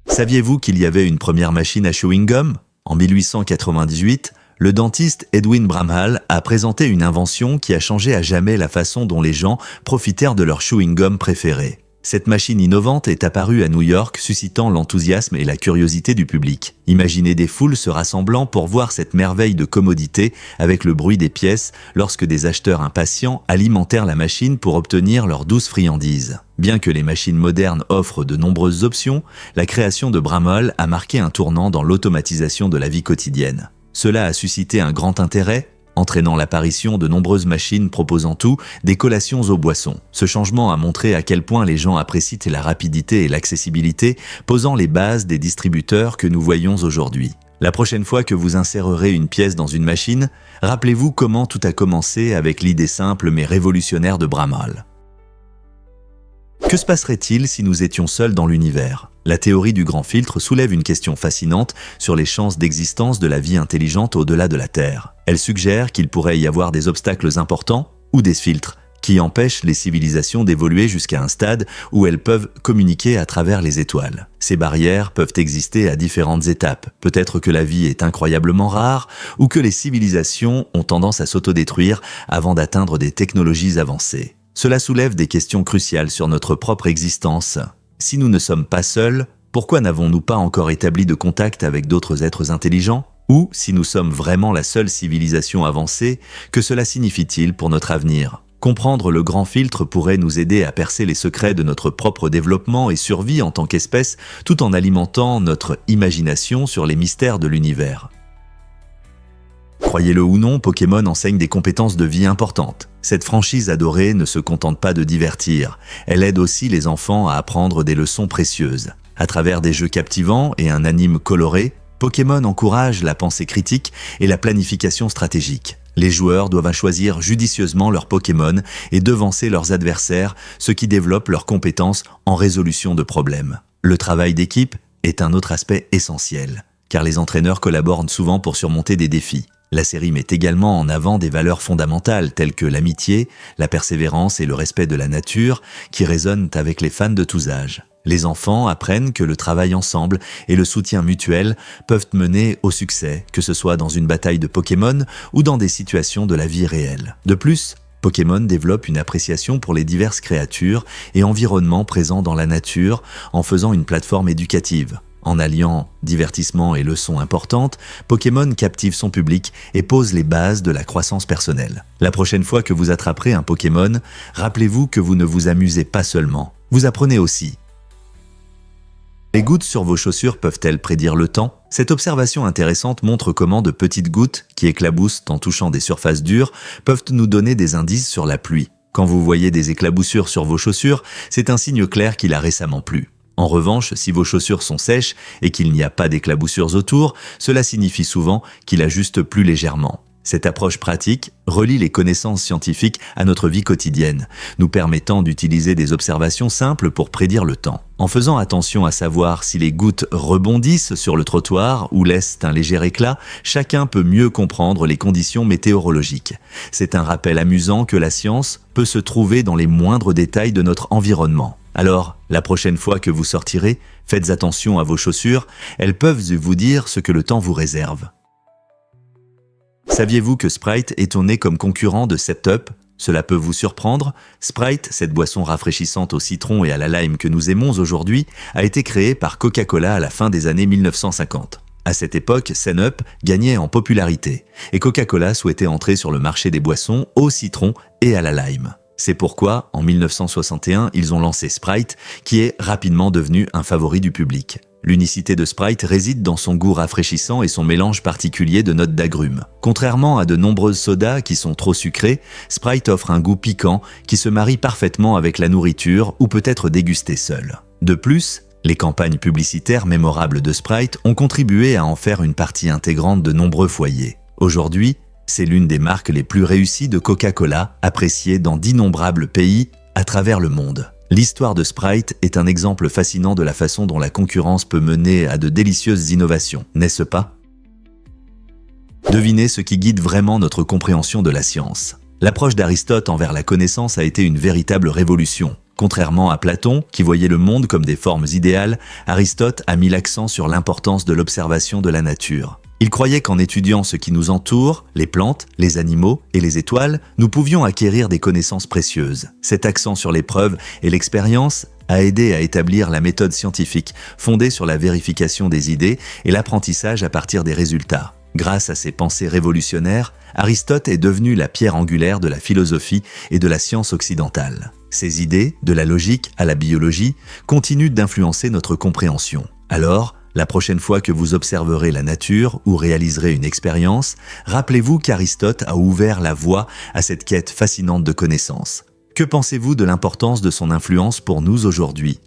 Saviez-vous qu'il y avait une première machine à chewing-gum ? En 1898, le dentiste Edwin Bramhall a présenté une invention qui a changé à jamais la façon dont les gens profitèrent de leur chewing-gum préféré. Cette machine innovante est apparue à New York, suscitant l'enthousiasme et la curiosité du public. Imaginez des foules se rassemblant pour voir cette merveille de commodité avec le bruit des pièces lorsque des acheteurs impatients alimentèrent la machine pour obtenir leurs douces friandises. Bien que les machines modernes offrent de nombreuses options, la création de Bramhall a marqué un tournant dans l'automatisation de la vie quotidienne. Cela a suscité un grand intérêt, entraînant l'apparition de nombreuses machines proposant tout, des collations aux boissons. Ce changement a montré à quel point les gens apprécient la rapidité et l'accessibilité, posant les bases des distributeurs que nous voyons aujourd'hui. La prochaine fois que vous insérerez une pièce dans une machine, rappelez-vous comment tout a commencé avec l'idée simple mais révolutionnaire de Bramhall. Que se passerait-il si nous étions seuls dans l'univers ? La théorie du grand filtre soulève une question fascinante sur les chances d'existence de la vie intelligente au-delà de la Terre. Elle suggère qu'il pourrait y avoir des obstacles importants ou des filtres qui empêchent les civilisations d'évoluer jusqu'à un stade où elles peuvent communiquer à travers les étoiles. Ces barrières peuvent exister à différentes étapes. Peut-être que la vie est incroyablement rare ou que les civilisations ont tendance à s'autodétruire avant d'atteindre des technologies avancées. Cela soulève des questions cruciales sur notre propre existence. Si nous ne sommes pas seuls, pourquoi n'avons-nous pas encore établi de contact avec d'autres êtres intelligents ? Ou, si nous sommes vraiment la seule civilisation avancée, que cela signifie-t-il pour notre avenir ? Comprendre le grand filtre pourrait nous aider à percer les secrets de notre propre développement et survie en tant qu'espèce, tout en alimentant notre imagination sur les mystères de l'univers. Croyez-le ou non, Pokémon enseigne des compétences de vie importantes. Cette franchise adorée ne se contente pas de divertir, elle aide aussi les enfants à apprendre des leçons précieuses. À travers des jeux captivants et un anime coloré, Pokémon encourage la pensée critique et la planification stratégique. Les joueurs doivent choisir judicieusement leurs Pokémon et devancer leurs adversaires, ce qui développe leurs compétences en résolution de problèmes. Le travail d'équipe est un autre aspect essentiel, car les entraîneurs collaborent souvent pour surmonter des défis. La série met également en avant des valeurs fondamentales telles que l'amitié, la persévérance et le respect de la nature qui résonnent avec les fans de tous âges. Les enfants apprennent que le travail ensemble et le soutien mutuel peuvent mener au succès, que ce soit dans une bataille de Pokémon ou dans des situations de la vie réelle. De plus, Pokémon développe une appréciation pour les diverses créatures et environnements présents dans la nature en faisant une plateforme éducative. En alliant divertissement et leçons importantes, Pokémon captive son public et pose les bases de la croissance personnelle. La prochaine fois que vous attraperez un Pokémon, rappelez-vous que vous ne vous amusez pas seulement, vous apprenez aussi. Les gouttes sur vos chaussures peuvent-elles prédire le temps? Cette observation intéressante montre comment de petites gouttes, qui éclaboussent en touchant des surfaces dures, peuvent nous donner des indices sur la pluie. Quand vous voyez des éclaboussures sur vos chaussures, c'est un signe clair qu'il a récemment plu. En revanche, si vos chaussures sont sèches et qu'il n'y a pas d'éclaboussures autour, cela signifie souvent qu'il a juste plu légèrement. Cette approche pratique relie les connaissances scientifiques à notre vie quotidienne, nous permettant d'utiliser des observations simples pour prédire le temps. En faisant attention à savoir si les gouttes rebondissent sur le trottoir ou laissent un léger éclat, chacun peut mieux comprendre les conditions météorologiques. C'est un rappel amusant que la science peut se trouver dans les moindres détails de notre environnement. Alors, la prochaine fois que vous sortirez, faites attention à vos chaussures, elles peuvent vous dire ce que le temps vous réserve. Saviez-vous que Sprite est tourné comme concurrent de 7-Up? Cela peut vous surprendre. Sprite, cette boisson rafraîchissante au citron et à la lime que nous aimons aujourd'hui, a été créée par Coca-Cola à la fin des années 1950. À cette époque, 7-Up gagnait en popularité et Coca-Cola souhaitait entrer sur le marché des boissons au citron et à la lime. C'est pourquoi, en 1961, ils ont lancé Sprite, qui est rapidement devenu un favori du public. L'unicité de Sprite réside dans son goût rafraîchissant et son mélange particulier de notes d'agrumes. Contrairement à de nombreuses sodas qui sont trop sucrées, Sprite offre un goût piquant qui se marie parfaitement avec la nourriture ou peut être dégusté seul. De plus, les campagnes publicitaires mémorables de Sprite ont contribué à en faire une partie intégrante de nombreux foyers. Aujourd'hui, c'est l'une des marques les plus réussies de Coca-Cola, appréciée dans d'innombrables pays à travers le monde. L'histoire de Sprite est un exemple fascinant de la façon dont la concurrence peut mener à de délicieuses innovations, n'est-ce pas? Devinez ce qui guide vraiment notre compréhension de la science. L'approche d'Aristote envers la connaissance a été une véritable révolution. Contrairement à Platon, qui voyait le monde comme des formes idéales, Aristote a mis l'accent sur l'importance de l'observation de la nature. Il croyait qu'en étudiant ce qui nous entoure, les plantes, les animaux et les étoiles, nous pouvions acquérir des connaissances précieuses. Cet accent sur les preuves et l'expérience a aidé à établir la méthode scientifique, fondée sur la vérification des idées et l'apprentissage à partir des résultats. Grâce à ses pensées révolutionnaires, Aristote est devenu la pierre angulaire de la philosophie et de la science occidentale. Ses idées, de la logique à la biologie, continuent d'influencer notre compréhension. Alors, la prochaine fois que vous observerez la nature ou réaliserez une expérience, rappelez-vous qu'Aristote a ouvert la voie à cette quête fascinante de connaissances. Que pensez-vous de l'importance de son influence pour nous aujourd'hui?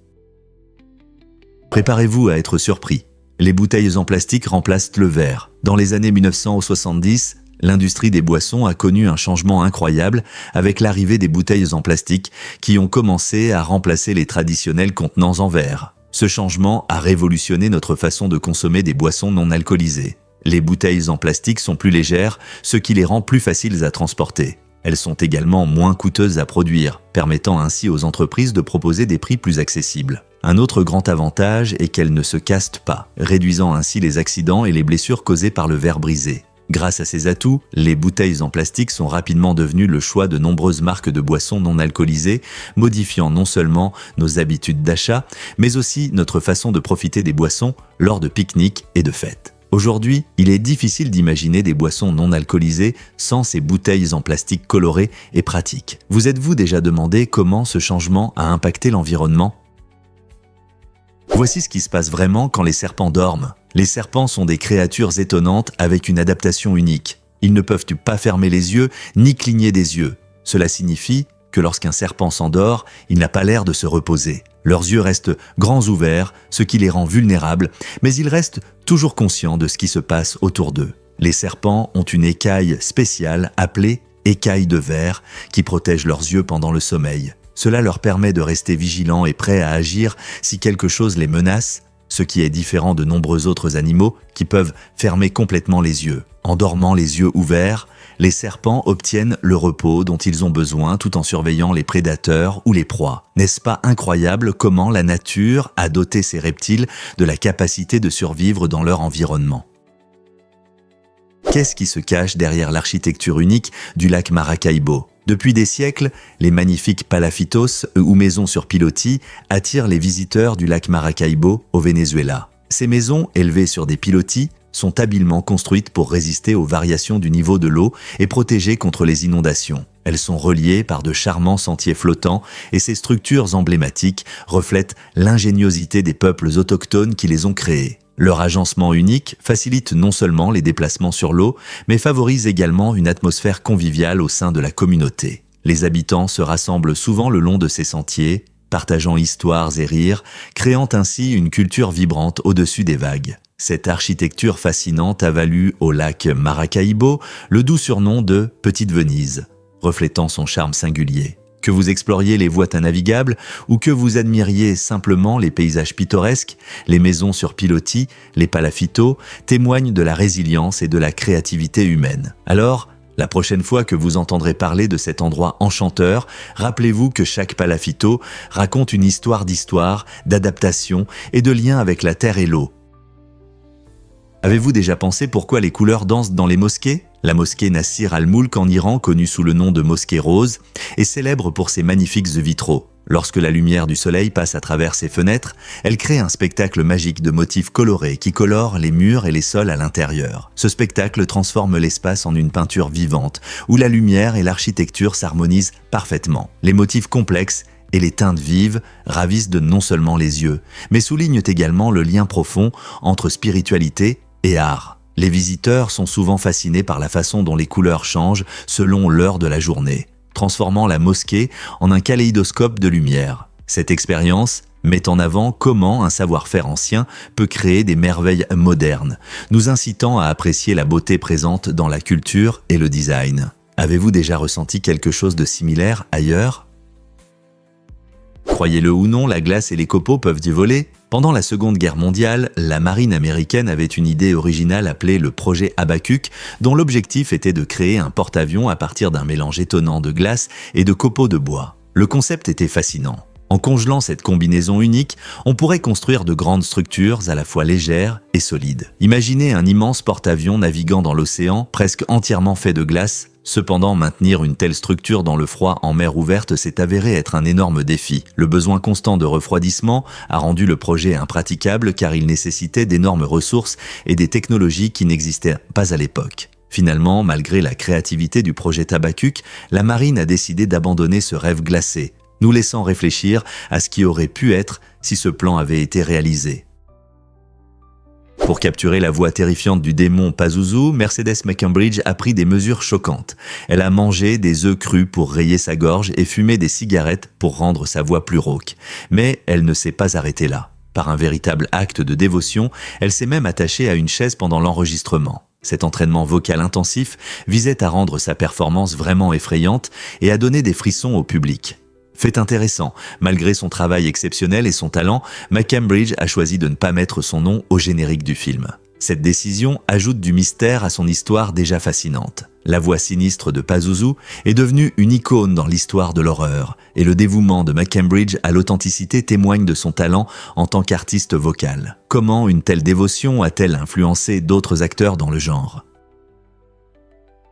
Préparez-vous à être surpris. Les bouteilles en plastique remplacent le verre. Dans les années 1970, l'industrie des boissons a connu un changement incroyable avec l'arrivée des bouteilles en plastique qui ont commencé à remplacer les traditionnels contenants en verre. Ce changement a révolutionné notre façon de consommer des boissons non alcoolisées. Les bouteilles en plastique sont plus légères, ce qui les rend plus faciles à transporter. Elles sont également moins coûteuses à produire, permettant ainsi aux entreprises de proposer des prix plus accessibles. Un autre grand avantage est qu'elles ne se cassent pas, réduisant ainsi les accidents et les blessures causées par le verre brisé. Grâce à ces atouts, les bouteilles en plastique sont rapidement devenues le choix de nombreuses marques de boissons non alcoolisées, modifiant non seulement nos habitudes d'achat, mais aussi notre façon de profiter des boissons lors de pique-niques et de fêtes. Aujourd'hui, il est difficile d'imaginer des boissons non alcoolisées sans ces bouteilles en plastique colorées et pratiques. Vous êtes-vous déjà demandé comment ce changement a impacté l'environnement? Voici ce qui se passe vraiment quand les serpents dorment. Les serpents sont des créatures étonnantes avec une adaptation unique. Ils ne peuvent pas fermer les yeux ni cligner des yeux. Cela signifie que lorsqu'un serpent s'endort, il n'a pas l'air de se reposer. Leurs yeux restent grands ouverts, ce qui les rend vulnérables, mais ils restent toujours conscients de ce qui se passe autour d'eux. Les serpents ont une écaille spéciale appelée écaille de verre qui protège leurs yeux pendant le sommeil. Cela leur permet de rester vigilants et prêts à agir si quelque chose les menace, ce qui est différent de nombreux autres animaux qui peuvent fermer complètement les yeux. En dormant les yeux ouverts, les serpents obtiennent le repos dont ils ont besoin tout en surveillant les prédateurs ou les proies. N'est-ce pas incroyable comment la nature a doté ces reptiles de la capacité de survivre dans leur environnement? Qu'est-ce qui se cache derrière l'architecture unique du lac Maracaibo? Depuis des siècles, les magnifiques palafitos ou maisons sur pilotis attirent les visiteurs du lac Maracaibo au Venezuela. Ces maisons, élevées sur des pilotis, sont habilement construites pour résister aux variations du niveau de l'eau et protéger contre les inondations. Elles sont reliées par de charmants sentiers flottants et ces structures emblématiques reflètent l'ingéniosité des peuples autochtones qui les ont créées. Leur agencement unique facilite non seulement les déplacements sur l'eau, mais favorise également une atmosphère conviviale au sein de la communauté. Les habitants se rassemblent souvent le long de ces sentiers, partageant histoires et rires, créant ainsi une culture vibrante au-dessus des vagues. Cette architecture fascinante a valu au lac Maracaibo le doux surnom de « Petite Venise », reflétant son charme singulier. Que vous exploriez les voies navigables ou que vous admiriez simplement les paysages pittoresques, les maisons sur pilotis, les palafitos témoignent de la résilience et de la créativité humaine. Alors, la prochaine fois que vous entendrez parler de cet endroit enchanteur, rappelez-vous que chaque palafito raconte une histoire d'histoire, d'adaptation et de lien avec la terre et l'eau. Avez-vous déjà pensé pourquoi les couleurs dansent dans les mosquées ? La mosquée Nasir al-Moulk en Iran, connue sous le nom de mosquée rose, est célèbre pour ses magnifiques vitraux. Lorsque la lumière du soleil passe à travers ses fenêtres, elle crée un spectacle magique de motifs colorés qui colorent les murs et les sols à l'intérieur. Ce spectacle transforme l'espace en une peinture vivante, où la lumière et l'architecture s'harmonisent parfaitement. Les motifs complexes et les teintes vives ravissent non seulement les yeux, mais soulignent également le lien profond entre spiritualité et art. Les visiteurs sont souvent fascinés par la façon dont les couleurs changent selon l'heure de la journée, transformant la mosquée en un kaléidoscope de lumière. Cette expérience met en avant comment un savoir-faire ancien peut créer des merveilles modernes, nous incitant à apprécier la beauté présente dans la culture et le design. Avez-vous déjà ressenti quelque chose de similaire ailleurs ? Croyez-le ou non, la glace et les copeaux peuvent y voler. Pendant la Seconde Guerre mondiale, la marine américaine avait une idée originale appelée le projet Habakkuk, dont l'objectif était de créer un porte-avions à partir d'un mélange étonnant de glace et de copeaux de bois. Le concept était fascinant. En congelant cette combinaison unique, on pourrait construire de grandes structures à la fois légères et solides. Imaginez un immense porte-avions naviguant dans l'océan, presque entièrement fait de glace. Cependant, maintenir une telle structure dans le froid en mer ouverte s'est avéré être un énorme défi. Le besoin constant de refroidissement a rendu le projet impraticable car il nécessitait d'énormes ressources et des technologies qui n'existaient pas à l'époque. Finalement, malgré la créativité du projet Habakkuk, la marine a décidé d'abandonner ce rêve glacé, nous laissant réfléchir à ce qui aurait pu être si ce plan avait été réalisé. Pour capturer la voix terrifiante du démon Pazuzu, Mercedes McCambridge a pris des mesures choquantes. Elle a mangé des œufs crus pour rayer sa gorge et fumé des cigarettes pour rendre sa voix plus rauque. Mais elle ne s'est pas arrêtée là. Par un véritable acte de dévotion, elle s'est même attachée à une chaise pendant l'enregistrement. Cet entraînement vocal intensif visait à rendre sa performance vraiment effrayante et à donner des frissons au public. Fait intéressant, malgré son travail exceptionnel et son talent, McCambridge a choisi de ne pas mettre son nom au générique du film. Cette décision ajoute du mystère à son histoire déjà fascinante. La voix sinistre de Pazuzu est devenue une icône dans l'histoire de l'horreur, et le dévouement de McCambridge à l'authenticité témoigne de son talent en tant qu'artiste vocal. Comment une telle dévotion a-t-elle influencé d'autres acteurs dans le genre ?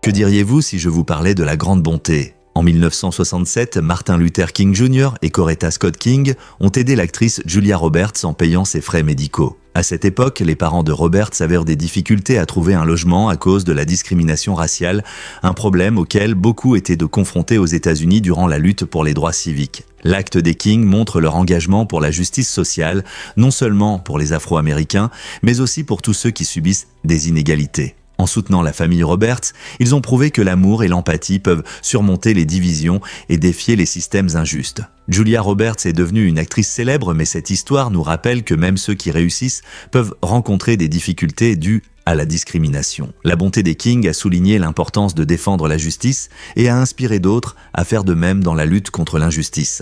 Que diriez-vous si je vous parlais de la grande bonté ? En 1967, Martin Luther King Jr. et Coretta Scott King ont aidé l'actrice Julia Roberts en payant ses frais médicaux. À cette époque, les parents de Roberts avaient des difficultés à trouver un logement à cause de la discrimination raciale, un problème auquel beaucoup étaient confrontés aux États-Unis durant la lutte pour les droits civiques. L'acte des King montre leur engagement pour la justice sociale, non seulement pour les Afro-Américains, mais aussi pour tous ceux qui subissent des inégalités. En soutenant la famille Roberts, ils ont prouvé que l'amour et l'empathie peuvent surmonter les divisions et défier les systèmes injustes. Julia Roberts est devenue une actrice célèbre, mais cette histoire nous rappelle que même ceux qui réussissent peuvent rencontrer des difficultés dues à la discrimination. La bonté des King a souligné l'importance de défendre la justice et a inspiré d'autres à faire de même dans la lutte contre l'injustice.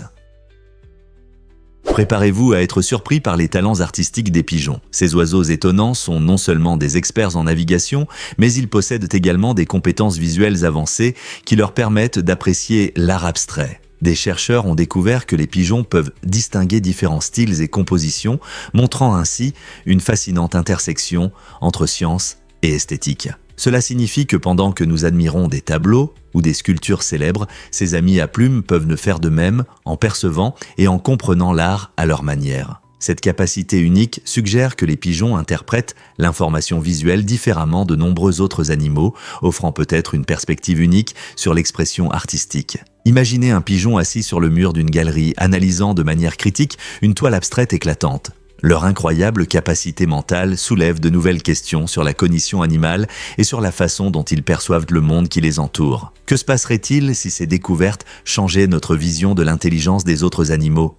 Préparez-vous à être surpris par les talents artistiques des pigeons. Ces oiseaux étonnants sont non seulement des experts en navigation, mais ils possèdent également des compétences visuelles avancées qui leur permettent d'apprécier l'art abstrait. Des chercheurs ont découvert que les pigeons peuvent distinguer différents styles et compositions, montrant ainsi une fascinante intersection entre science et esthétique. Cela signifie que pendant que nous admirons des tableaux ou des sculptures célèbres, ces amis à plumes peuvent ne faire de même en percevant et en comprenant l'art à leur manière. Cette capacité unique suggère que les pigeons interprètent l'information visuelle différemment de nombreux autres animaux, offrant peut-être une perspective unique sur l'expression artistique. Imaginez un pigeon assis sur le mur d'une galerie, analysant de manière critique une toile abstraite éclatante. Leur incroyable capacité mentale soulève de nouvelles questions sur la cognition animale et sur la façon dont ils perçoivent le monde qui les entoure. Que se passerait-il si ces découvertes changeaient notre vision de l'intelligence des autres animaux ?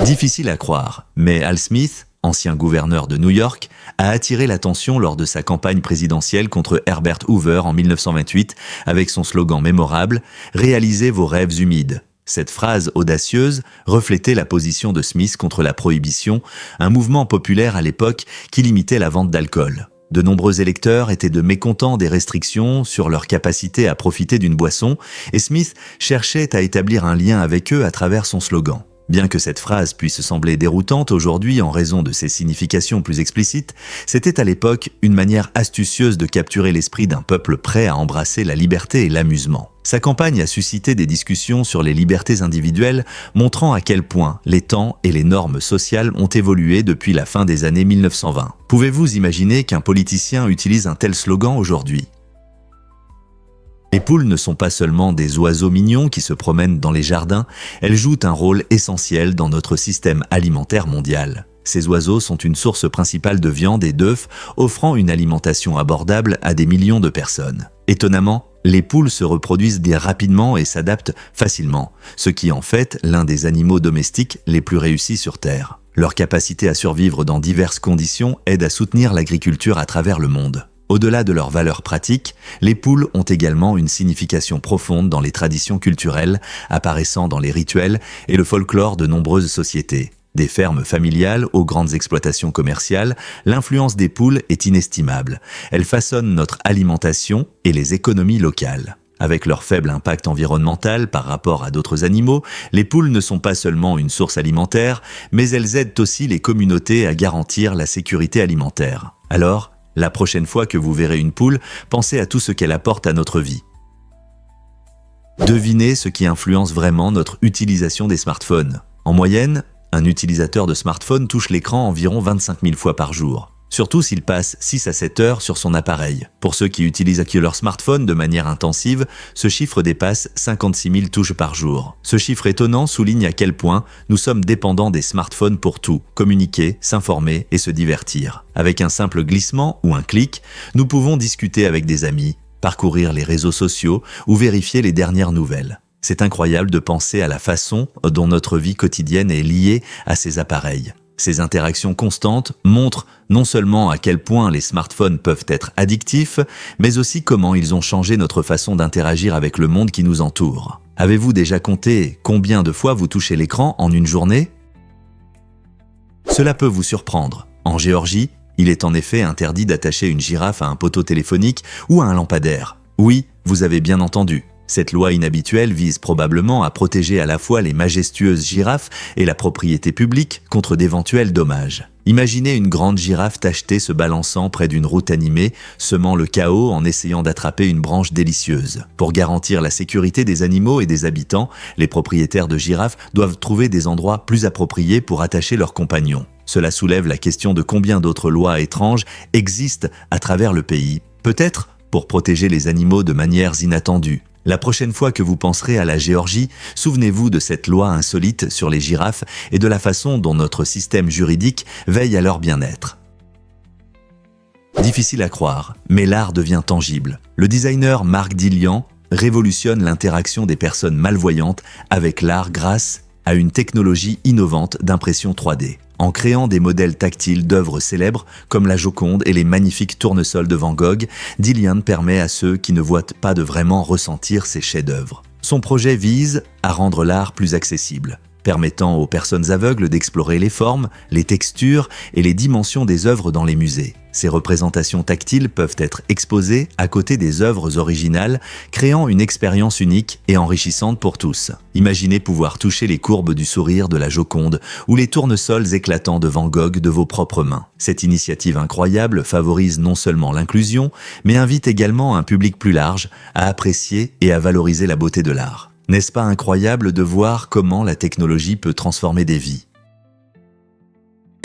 Difficile à croire, mais Al Smith, ancien gouverneur de New York, a attiré l'attention lors de sa campagne présidentielle contre Herbert Hoover en 1928 avec son slogan mémorable « Réalisez vos rêves humides ». Cette phrase audacieuse reflétait la position de Smith contre la prohibition, un mouvement populaire à l'époque qui limitait la vente d'alcool. De nombreux électeurs étaient mécontents des restrictions sur leur capacité à profiter d'une boisson, et Smith cherchait à établir un lien avec eux à travers son slogan. Bien que cette phrase puisse sembler déroutante aujourd'hui en raison de ses significations plus explicites, c'était à l'époque une manière astucieuse de capturer l'esprit d'un peuple prêt à embrasser la liberté et l'amusement. Sa campagne a suscité des discussions sur les libertés individuelles, montrant à quel point les temps et les normes sociales ont évolué depuis la fin des années 1920. Pouvez-vous imaginer qu'un politicien utilise un tel slogan aujourd'hui ? Les poules ne sont pas seulement des oiseaux mignons qui se promènent dans les jardins, elles jouent un rôle essentiel dans notre système alimentaire mondial. Ces oiseaux sont une source principale de viande et d'œufs, offrant une alimentation abordable à des millions de personnes. Étonnamment, les poules se reproduisent rapidement et s'adaptent facilement, ce qui en fait l'un des animaux domestiques les plus réussis sur Terre. Leur capacité à survivre dans diverses conditions aide à soutenir l'agriculture à travers le monde. Au-delà de leurs valeurs pratiques, les poules ont également une signification profonde dans les traditions culturelles, apparaissant dans les rituels et le folklore de nombreuses sociétés. Des fermes familiales aux grandes exploitations commerciales, l'influence des poules est inestimable. Elles façonnent notre alimentation et les économies locales. Avec leur faible impact environnemental par rapport à d'autres animaux, les poules ne sont pas seulement une source alimentaire, mais elles aident aussi les communautés à garantir la sécurité alimentaire. Alors, la prochaine fois que vous verrez une poule, pensez à tout ce qu'elle apporte à notre vie. Devinez ce qui influence vraiment notre utilisation des smartphones. En moyenne, un utilisateur de smartphone touche l'écran environ 25 000 fois par jour. Surtout s'il passe 6 à 7 heures sur son appareil. Pour ceux qui utilisent leur smartphone de manière intensive, ce chiffre dépasse 56 000 touches par jour. Ce chiffre étonnant souligne à quel point nous sommes dépendants des smartphones pour tout, communiquer, s'informer et se divertir. Avec un simple glissement ou un clic, nous pouvons discuter avec des amis, parcourir les réseaux sociaux ou vérifier les dernières nouvelles. C'est incroyable de penser à la façon dont notre vie quotidienne est liée à ces appareils. Ces interactions constantes montrent non seulement à quel point les smartphones peuvent être addictifs, mais aussi comment ils ont changé notre façon d'interagir avec le monde qui nous entoure. Avez-vous déjà compté combien de fois vous touchez l'écran en une journée ? Cela peut vous surprendre. En Géorgie, il est en effet interdit d'attacher une girafe à un poteau téléphonique ou à un lampadaire. Oui, vous avez bien entendu. Cette loi inhabituelle vise probablement à protéger à la fois les majestueuses girafes et la propriété publique contre d'éventuels dommages. Imaginez une grande girafe tachetée se balançant près d'une route animée, semant le chaos en essayant d'attraper une branche délicieuse. Pour garantir la sécurité des animaux et des habitants, les propriétaires de girafes doivent trouver des endroits plus appropriés pour attacher leurs compagnons. Cela soulève la question de combien d'autres lois étranges existent à travers le pays, peut-être pour protéger les animaux de manières inattendues. La prochaine fois que vous penserez à la Géorgie, souvenez-vous de cette loi insolite sur les girafes et de la façon dont notre système juridique veille à leur bien-être. Difficile à croire, mais l'art devient tangible. Le designer Mark Dillian révolutionne l'interaction des personnes malvoyantes avec l'art grâce à une technologie innovante d'impression 3D. En créant des modèles tactiles d'œuvres célèbres comme la Joconde et les magnifiques tournesols de Van Gogh, Dillian permet à ceux qui ne voient pas de vraiment ressentir ces chefs-d'œuvre. Son projet vise à rendre l'art plus accessible, permettant aux personnes aveugles d'explorer les formes, les textures et les dimensions des œuvres dans les musées. Ces représentations tactiles peuvent être exposées à côté des œuvres originales, créant une expérience unique et enrichissante pour tous. Imaginez pouvoir toucher les courbes du sourire de la Joconde ou les tournesols éclatants de Van Gogh de vos propres mains. Cette initiative incroyable favorise non seulement l'inclusion, mais invite également un public plus large à apprécier et à valoriser la beauté de l'art. N'est-ce pas incroyable de voir comment la technologie peut transformer des vies ?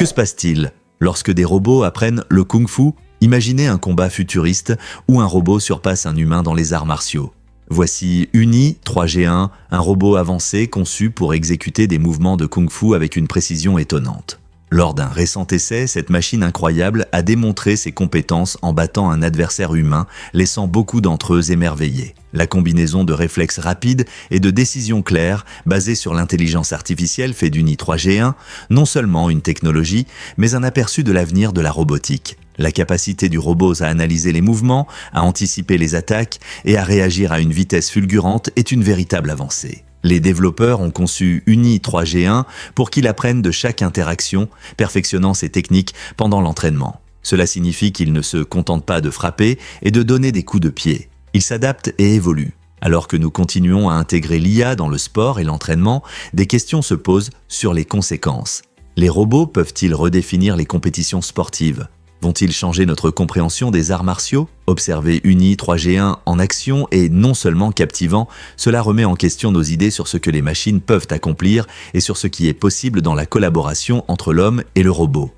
Que se passe-t-il lorsque des robots apprennent le kung-fu? Imaginez un combat futuriste où un robot surpasse un humain dans les arts martiaux. Voici Uni 3G1, un robot avancé conçu pour exécuter des mouvements de kung-fu avec une précision étonnante. Lors d'un récent essai, cette machine incroyable a démontré ses compétences en battant un adversaire humain, laissant beaucoup d'entre eux émerveillés. La combinaison de réflexes rapides et de décisions claires, basées sur l'intelligence artificielle, fait d'Uni 3G1 non seulement une technologie, mais un aperçu de l'avenir de la robotique. La capacité du robot à analyser les mouvements, à anticiper les attaques et à réagir à une vitesse fulgurante est une véritable avancée. Les développeurs ont conçu Uni 3G1 pour qu'il apprenne de chaque interaction, perfectionnant ses techniques pendant l'entraînement. Cela signifie qu'il ne se contente pas de frapper et de donner des coups de pied. Il s'adapte et évolue. Alors que nous continuons à intégrer l'IA dans le sport et l'entraînement, des questions se posent sur les conséquences. Les robots peuvent-ils redéfinir les compétitions sportives ? Vont-ils changer notre compréhension des arts martiaux? Observer Uni 3G1 en action est non seulement captivant, cela remet en question nos idées sur ce que les machines peuvent accomplir et sur ce qui est possible dans la collaboration entre l'homme et le robot.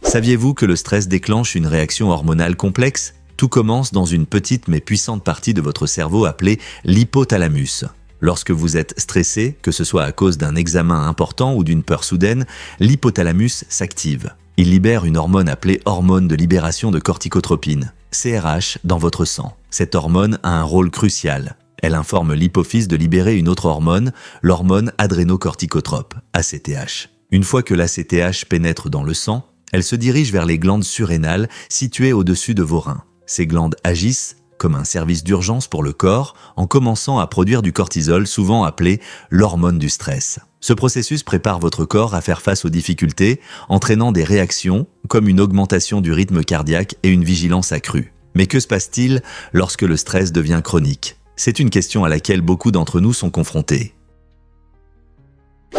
Saviez-vous que le stress déclenche une réaction hormonale complexe? Tout commence dans une petite mais puissante partie de votre cerveau appelée l'hypothalamus. Lorsque vous êtes stressé, que ce soit à cause d'un examen important ou d'une peur soudaine, l'hypothalamus s'active. Il libère une hormone appelée hormone de libération de corticotropine, CRH, dans votre sang. Cette hormone a un rôle crucial. Elle informe l'hypophyse de libérer une autre hormone, l'hormone adrénocorticotrope, ACTH. Une fois que l'ACTH pénètre dans le sang, elle se dirige vers les glandes surrénales situées au-dessus de vos reins. Ces glandes agissent comme un service d'urgence pour le corps en commençant à produire du cortisol, souvent appelé l'hormone du stress. Ce processus prépare votre corps à faire face aux difficultés, entraînant des réactions comme une augmentation du rythme cardiaque et une vigilance accrue. Mais que se passe-t-il lorsque le stress devient chronique? C'est une question à laquelle beaucoup d'entre nous sont confrontés.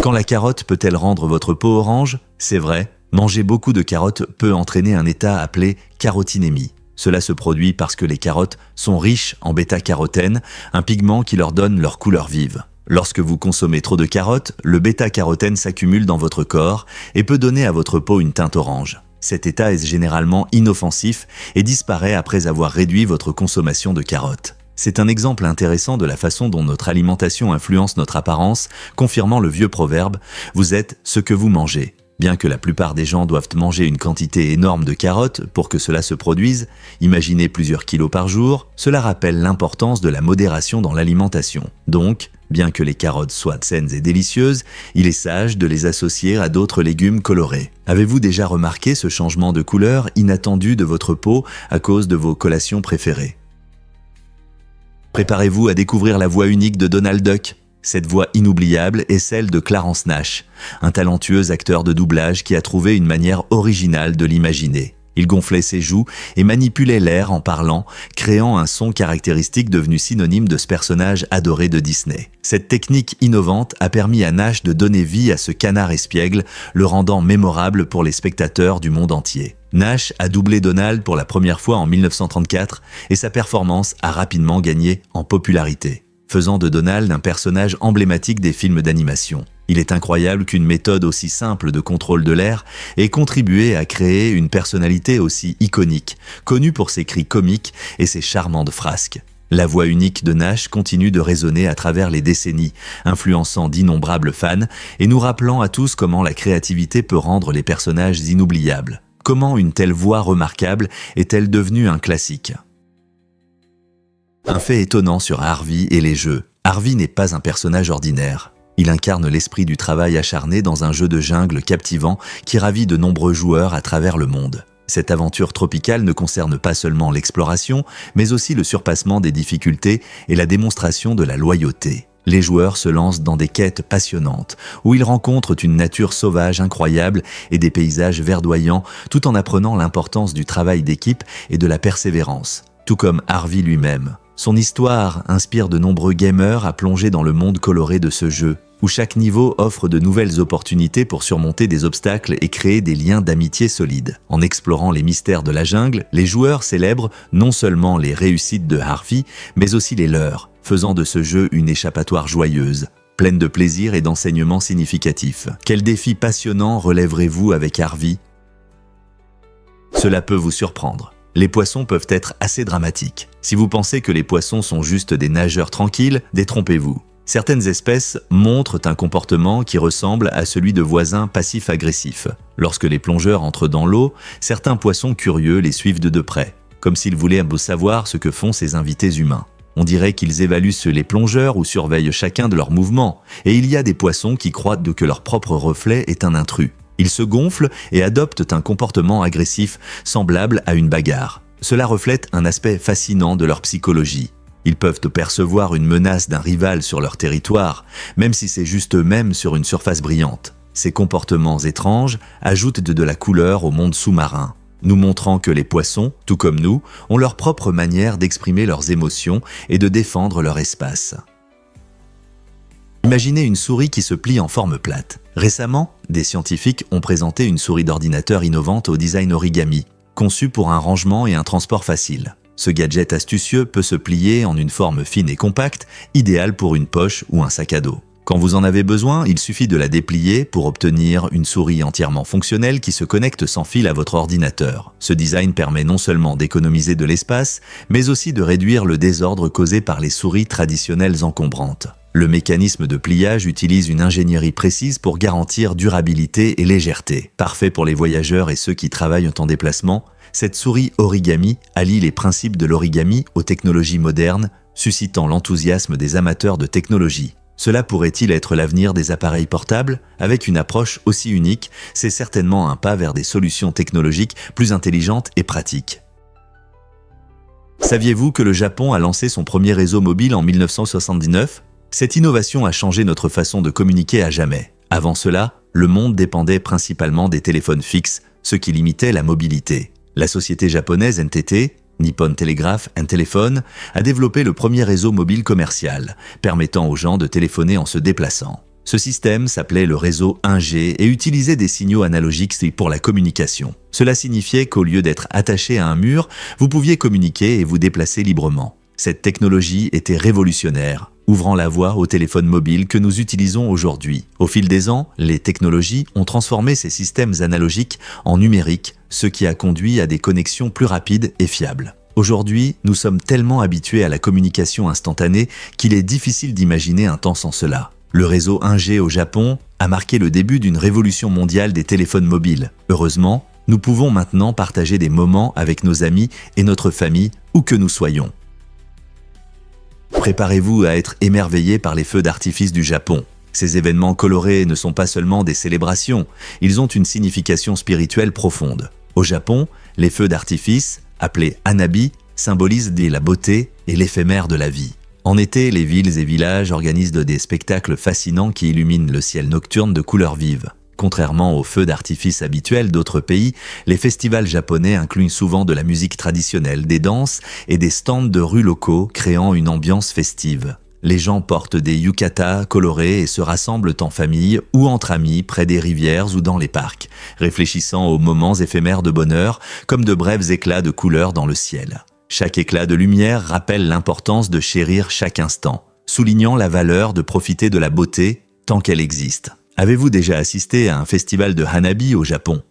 Quand la carotte peut-elle rendre votre peau orange? C'est vrai, manger beaucoup de carottes peut entraîner un état appelé carotinémie. Cela se produit parce que les carottes sont riches en bêta-carotène, un pigment qui leur donne leur couleur vive. Lorsque vous consommez trop de carottes, le bêta-carotène s'accumule dans votre corps et peut donner à votre peau une teinte orange. Cet état est généralement inoffensif et disparaît après avoir réduit votre consommation de carottes. C'est un exemple intéressant de la façon dont notre alimentation influence notre apparence, confirmant le vieux proverbe « Vous êtes ce que vous mangez ». Bien que la plupart des gens doivent manger une quantité énorme de carottes pour que cela se produise, imaginez plusieurs kilos par jour, cela rappelle l'importance de la modération dans l'alimentation. Donc, bien que les carottes soient saines et délicieuses, il est sage de les associer à d'autres légumes colorés. Avez-vous déjà remarqué ce changement de couleur inattendu de votre peau à cause de vos collations préférées? Préparez-vous à découvrir la voix unique de Donald Duck. Cette voix inoubliable est celle de Clarence Nash, un talentueux acteur de doublage qui a trouvé une manière originale de l'imaginer. Il gonflait ses joues et manipulait l'air en parlant, créant un son caractéristique devenu synonyme de ce personnage adoré de Disney. Cette technique innovante a permis à Nash de donner vie à ce canard espiègle, le rendant mémorable pour les spectateurs du monde entier. Nash a doublé Donald pour la première fois en 1934 et sa performance a rapidement gagné en popularité, faisant de Donald un personnage emblématique des films d'animation. Il est incroyable qu'une méthode aussi simple de contrôle de l'air ait contribué à créer une personnalité aussi iconique, connue pour ses cris comiques et ses charmantes frasques. La voix unique de Nash continue de résonner à travers les décennies, influençant d'innombrables fans et nous rappelant à tous comment la créativité peut rendre les personnages inoubliables. Comment une telle voix remarquable est-elle devenue un classique ? Un fait étonnant sur Harvey et les jeux. Harvey n'est pas un personnage ordinaire. Il incarne l'esprit du travail acharné dans un jeu de jungle captivant qui ravit de nombreux joueurs à travers le monde. Cette aventure tropicale ne concerne pas seulement l'exploration, mais aussi le surpassement des difficultés et la démonstration de la loyauté. Les joueurs se lancent dans des quêtes passionnantes, où ils rencontrent une nature sauvage incroyable et des paysages verdoyants, tout en apprenant l'importance du travail d'équipe et de la persévérance, tout comme Harvey lui-même. Son histoire inspire de nombreux gamers à plonger dans le monde coloré de ce jeu, où chaque niveau offre de nouvelles opportunités pour surmonter des obstacles et créer des liens d'amitié solides. En explorant les mystères de la jungle, les joueurs célèbrent non seulement les réussites de Harvey, mais aussi les leurs, faisant de ce jeu une échappatoire joyeuse. pleine de plaisir et d'enseignements significatifs. Quel défi passionnant relèverez-vous avec Harvey? Cela peut vous surprendre. Les poissons peuvent être assez dramatiques. Si vous pensez que les poissons sont juste des nageurs tranquilles, détrompez-vous. Certaines espèces montrent un comportement qui ressemble à celui de voisins passifs-agressifs. Lorsque les plongeurs entrent dans l'eau, certains poissons curieux les suivent de près, comme s'ils voulaient savoir ce que font ces invités humains. On dirait qu'ils évaluent les plongeurs ou surveillent chacun de leurs mouvements, et il y a des poissons qui croient que leur propre reflet est un intrus. Ils se gonflent et adoptent un comportement agressif semblable à une bagarre. Cela reflète un aspect fascinant de leur psychologie. Ils peuvent percevoir une menace d'un rival sur leur territoire, même si c'est juste eux-mêmes sur une surface brillante. Ces comportements étranges ajoutent de la couleur au monde sous-marin, nous montrant que les poissons, tout comme nous, ont leur propre manière d'exprimer leurs émotions et de défendre leur espace. Imaginez une souris qui se plie en forme plate. Récemment, des scientifiques ont présenté une souris d'ordinateur innovante au design origami, conçue pour un rangement et un transport facile. Ce gadget astucieux peut se plier en une forme fine et compacte, idéale pour une poche ou un sac à dos. Quand vous en avez besoin, il suffit de la déplier pour obtenir une souris entièrement fonctionnelle qui se connecte sans fil à votre ordinateur. Ce design permet non seulement d'économiser de l'espace, mais aussi de réduire le désordre causé par les souris traditionnelles encombrantes. Le mécanisme de pliage utilise une ingénierie précise pour garantir durabilité et légèreté. Parfait pour les voyageurs et ceux qui travaillent en déplacement, cette souris origami allie les principes de l'origami aux technologies modernes, suscitant l'enthousiasme des amateurs de technologie. Cela pourrait-il être l'avenir des appareils portables? Avec une approche aussi unique, c'est certainement un pas vers des solutions technologiques plus intelligentes et pratiques. Saviez-vous que le Japon a lancé son premier réseau mobile en 1979? Cette innovation a changé notre façon de communiquer à jamais. Avant cela, le monde dépendait principalement des téléphones fixes, ce qui limitait la mobilité. La société japonaise NTT, Nippon Telegraph and Telephone, a développé le premier réseau mobile commercial, permettant aux gens de téléphoner en se déplaçant. Ce système s'appelait le réseau 1G et utilisait des signaux analogiques pour la communication. Cela signifiait qu'au lieu d'être attaché à un mur, vous pouviez communiquer et vous déplacer librement. Cette technologie était révolutionnaire, ouvrant la voie au téléphone mobile que nous utilisons aujourd'hui. Au fil des ans, les technologies ont transformé ces systèmes analogiques en numériques, ce qui a conduit à des connexions plus rapides et fiables. Aujourd'hui, nous sommes tellement habitués à la communication instantanée qu'il est difficile d'imaginer un temps sans cela. Le réseau 1G au Japon a marqué le début d'une révolution mondiale des téléphones mobiles. Heureusement, nous pouvons maintenant partager des moments avec nos amis et notre famille, où que nous soyons. Préparez-vous à être émerveillés par les feux d'artifice du Japon. Ces événements colorés ne sont pas seulement des célébrations, ils ont une signification spirituelle profonde. Au Japon, les feux d'artifice, appelés hanabi, symbolisent la beauté et l'éphémère de la vie. En été, les villes et villages organisent des spectacles fascinants qui illuminent le ciel nocturne de couleurs vives. Contrairement aux feux d'artifice habituels d'autres pays, les festivals japonais incluent souvent de la musique traditionnelle, des danses et des stands de rue locaux créant une ambiance festive. Les gens portent des yukatas colorés et se rassemblent en famille ou entre amis près des rivières ou dans les parcs, réfléchissant aux moments éphémères de bonheur comme de brefs éclats de couleurs dans le ciel. Chaque éclat de lumière rappelle l'importance de chérir chaque instant, soulignant la valeur de profiter de la beauté tant qu'elle existe. Avez-vous déjà assisté à un festival de Hanabi au Japon?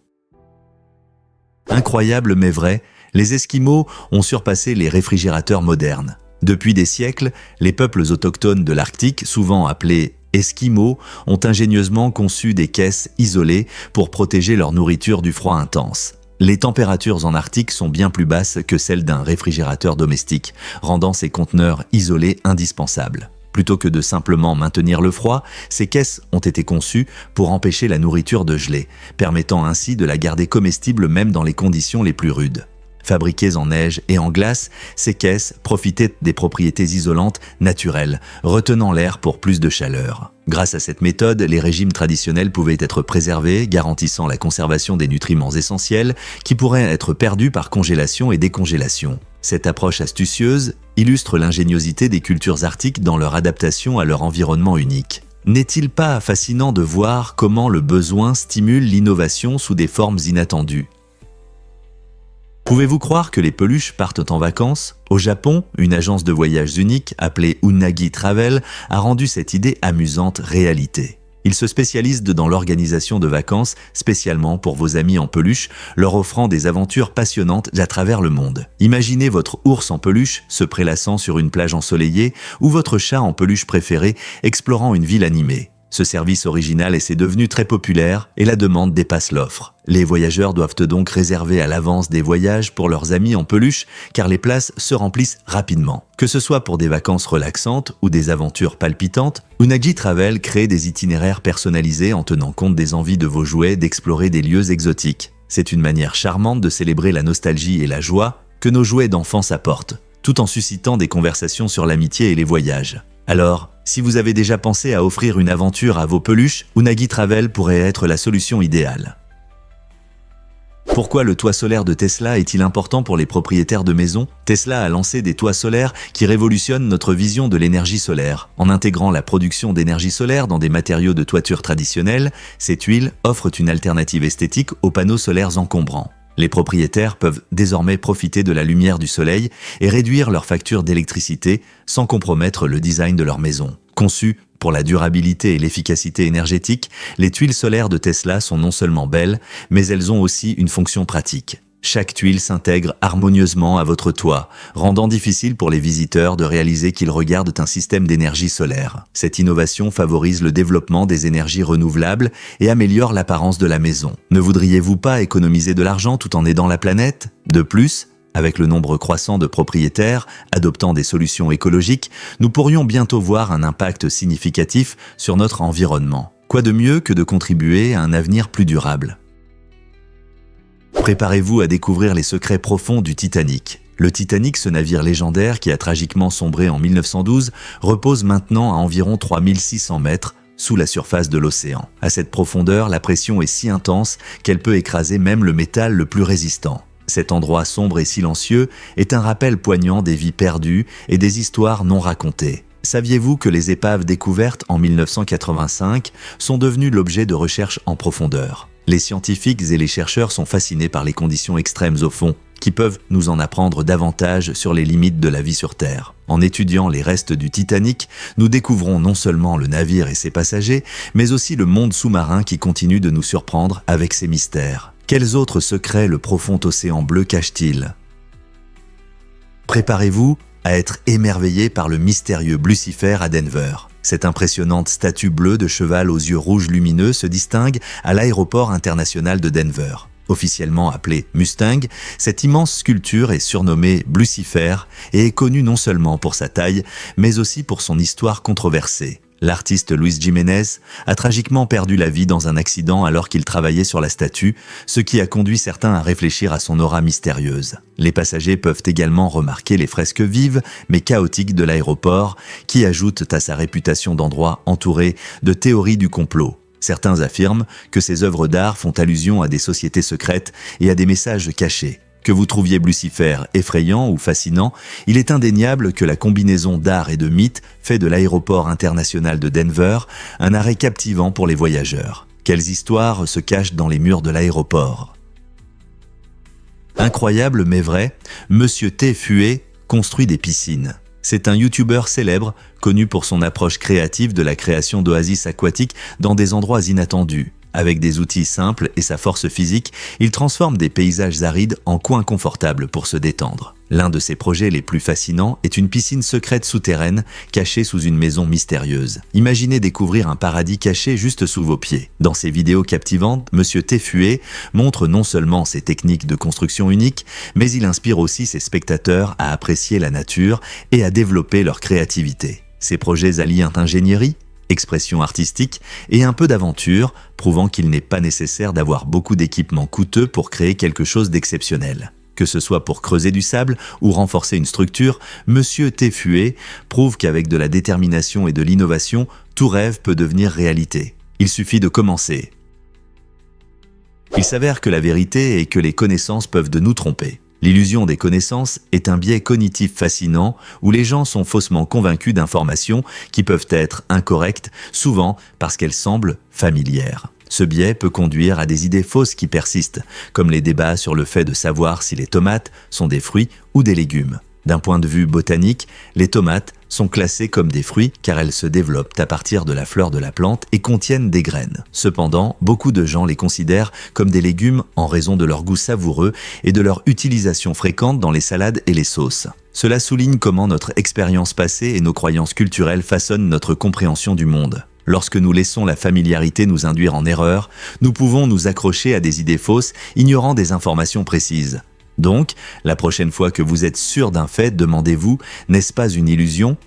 Incroyable mais vrai, les Esquimaux ont surpassé les réfrigérateurs modernes. Depuis des siècles, les peuples autochtones de l'Arctique, souvent appelés Esquimaux, ont ingénieusement conçu des caisses isolées pour protéger leur nourriture du froid intense. Les températures en Arctique sont bien plus basses que celles d'un réfrigérateur domestique, rendant ces conteneurs isolés indispensables. Plutôt que de simplement maintenir le froid, ces caisses ont été conçues pour empêcher la nourriture de geler, permettant ainsi de la garder comestible même dans les conditions les plus rudes. Fabriquées en neige et en glace, ces caisses profitaient des propriétés isolantes naturelles, retenant l'air pour plus de chaleur. Grâce à cette méthode, les régimes traditionnels pouvaient être préservés, garantissant la conservation des nutriments essentiels qui pourraient être perdus par congélation et décongélation. Cette approche astucieuse illustre l'ingéniosité des cultures arctiques dans leur adaptation à leur environnement unique. N'est-il pas fascinant de voir comment le besoin stimule l'innovation sous des formes inattendues ? Pouvez-vous croire que les peluches partent en vacances? Au Japon, une agence de voyage unique appelée Unagi Travel a rendu cette idée amusante réalité. Ils se spécialisent dans l'organisation de vacances spécialement pour vos amis en peluche, leur offrant des aventures passionnantes à travers le monde. Imaginez votre ours en peluche se prélassant sur une plage ensoleillée ou votre chat en peluche préféré explorant une ville animée. Ce service original est devenu très populaire et la demande dépasse l'offre. Les voyageurs doivent donc réserver à l'avance des voyages pour leurs amis en peluche car les places se remplissent rapidement. Que ce soit pour des vacances relaxantes ou des aventures palpitantes, Unagi Travel crée des itinéraires personnalisés en tenant compte des envies de vos jouets d'explorer des lieux exotiques. C'est une manière charmante de célébrer la nostalgie et la joie que nos jouets d'enfance apportent, tout en suscitant des conversations sur l'amitié et les voyages. Alors, si vous avez déjà pensé à offrir une aventure à vos peluches, Unagi Travel pourrait être la solution idéale. Pourquoi le toit solaire de Tesla est-il important pour les propriétaires de maisons? Tesla a lancé des toits solaires qui révolutionnent notre vision de l'énergie solaire. En intégrant la production d'énergie solaire dans des matériaux de toiture traditionnels, ces tuiles offrent une alternative esthétique aux panneaux solaires encombrants. Les propriétaires peuvent désormais profiter de la lumière du soleil et réduire leur facture d'électricité sans compromettre le design de leur maison. Conçues pour la durabilité et l'efficacité énergétique, les tuiles solaires de Tesla sont non seulement belles, mais elles ont aussi une fonction pratique. Chaque tuile s'intègre harmonieusement à votre toit, rendant difficile pour les visiteurs de réaliser qu'ils regardent un système d'énergie solaire. Cette innovation favorise le développement des énergies renouvelables et améliore l'apparence de la maison. Ne voudriez-vous pas économiser de l'argent tout en aidant la planète? De plus, avec le nombre croissant de propriétaires adoptant des solutions écologiques, nous pourrions bientôt voir un impact significatif sur notre environnement. Quoi de mieux que de contribuer à un avenir plus durable? Préparez-vous à découvrir les secrets profonds du Titanic. Le Titanic, ce navire légendaire qui a tragiquement sombré en 1912, repose maintenant à environ 3600 mètres sous la surface de l'océan. À cette profondeur, la pression est si intense qu'elle peut écraser même le métal le plus résistant. Cet endroit sombre et silencieux est un rappel poignant des vies perdues et des histoires non racontées. Saviez-vous que les épaves découvertes en 1985 sont devenues l'objet de recherches en profondeur? Les scientifiques et les chercheurs sont fascinés par les conditions extrêmes au fond, qui peuvent nous en apprendre davantage sur les limites de la vie sur Terre. En étudiant les restes du Titanic, nous découvrons non seulement le navire et ses passagers, mais aussi le monde sous-marin qui continue de nous surprendre avec ses mystères. Quels autres secrets le profond océan bleu cache-t-il? Préparez-vous à être émerveillé par le mystérieux Blucifer à Denver. Cette impressionnante statue bleue de cheval aux yeux rouges lumineux se distingue à l'aéroport international de Denver. Officiellement appelée Mustang, cette immense sculpture est surnommée Blucifer et est connue non seulement pour sa taille, mais aussi pour son histoire controversée. L'artiste Luis Jiménez a tragiquement perdu la vie dans un accident alors qu'il travaillait sur la statue, ce qui a conduit certains à réfléchir à son aura mystérieuse. Les passagers peuvent également remarquer les fresques vives mais chaotiques de l'aéroport qui ajoutent à sa réputation d'endroit entouré de théories du complot. Certains affirment que ces œuvres d'art font allusion à des sociétés secrètes et à des messages cachés. Que vous trouviez Blucifer effrayant ou fascinant, il est indéniable que la combinaison d'art et de mythe fait de l'aéroport international de Denver un arrêt captivant pour les voyageurs. Quelles histoires se cachent dans les murs de l'aéroport? Incroyable mais vrai, Monsieur T. Fuet construit des piscines. C'est un youtubeur célèbre, connu pour son approche créative de la création d'oasis aquatiques dans des endroits inattendus. Avec des outils simples et sa force physique, il transforme des paysages arides en coins confortables pour se détendre. L'un de ses projets les plus fascinants est une piscine secrète souterraine cachée sous une maison mystérieuse. Imaginez découvrir un paradis caché juste sous vos pieds. Dans ses vidéos captivantes, Monsieur T. Fuet montre non seulement ses techniques de construction uniques, mais il inspire aussi ses spectateurs à apprécier la nature et à développer leur créativité. Ses projets allient ingénierie, expression artistique et un peu d'aventure, prouvant qu'il n'est pas nécessaire d'avoir beaucoup d'équipements coûteux pour créer quelque chose d'exceptionnel. Que ce soit pour creuser du sable ou renforcer une structure, Monsieur T. Fuet prouve qu'avec de la détermination et de l'innovation, tout rêve peut devenir réalité. Il suffit de commencer. Il s'avère que la vérité est que les connaissances peuvent nous tromper. L'illusion des connaissances est un biais cognitif fascinant où les gens sont faussement convaincus d'informations qui peuvent être incorrectes, souvent parce qu'elles semblent familières. Ce biais peut conduire à des idées fausses qui persistent, comme les débats sur le fait de savoir si les tomates sont des fruits ou des légumes. D'un point de vue botanique, les tomates sont classées comme des fruits car elles se développent à partir de la fleur de la plante et contiennent des graines. Cependant, beaucoup de gens les considèrent comme des légumes en raison de leur goût savoureux et de leur utilisation fréquente dans les salades et les sauces. Cela souligne comment notre expérience passée et nos croyances culturelles façonnent notre compréhension du monde. Lorsque nous laissons la familiarité nous induire en erreur, nous pouvons nous accrocher à des idées fausses, ignorant des informations précises. Donc, la prochaine fois que vous êtes sûr d'un fait, demandez-vous, n'est-ce pas une illusion ?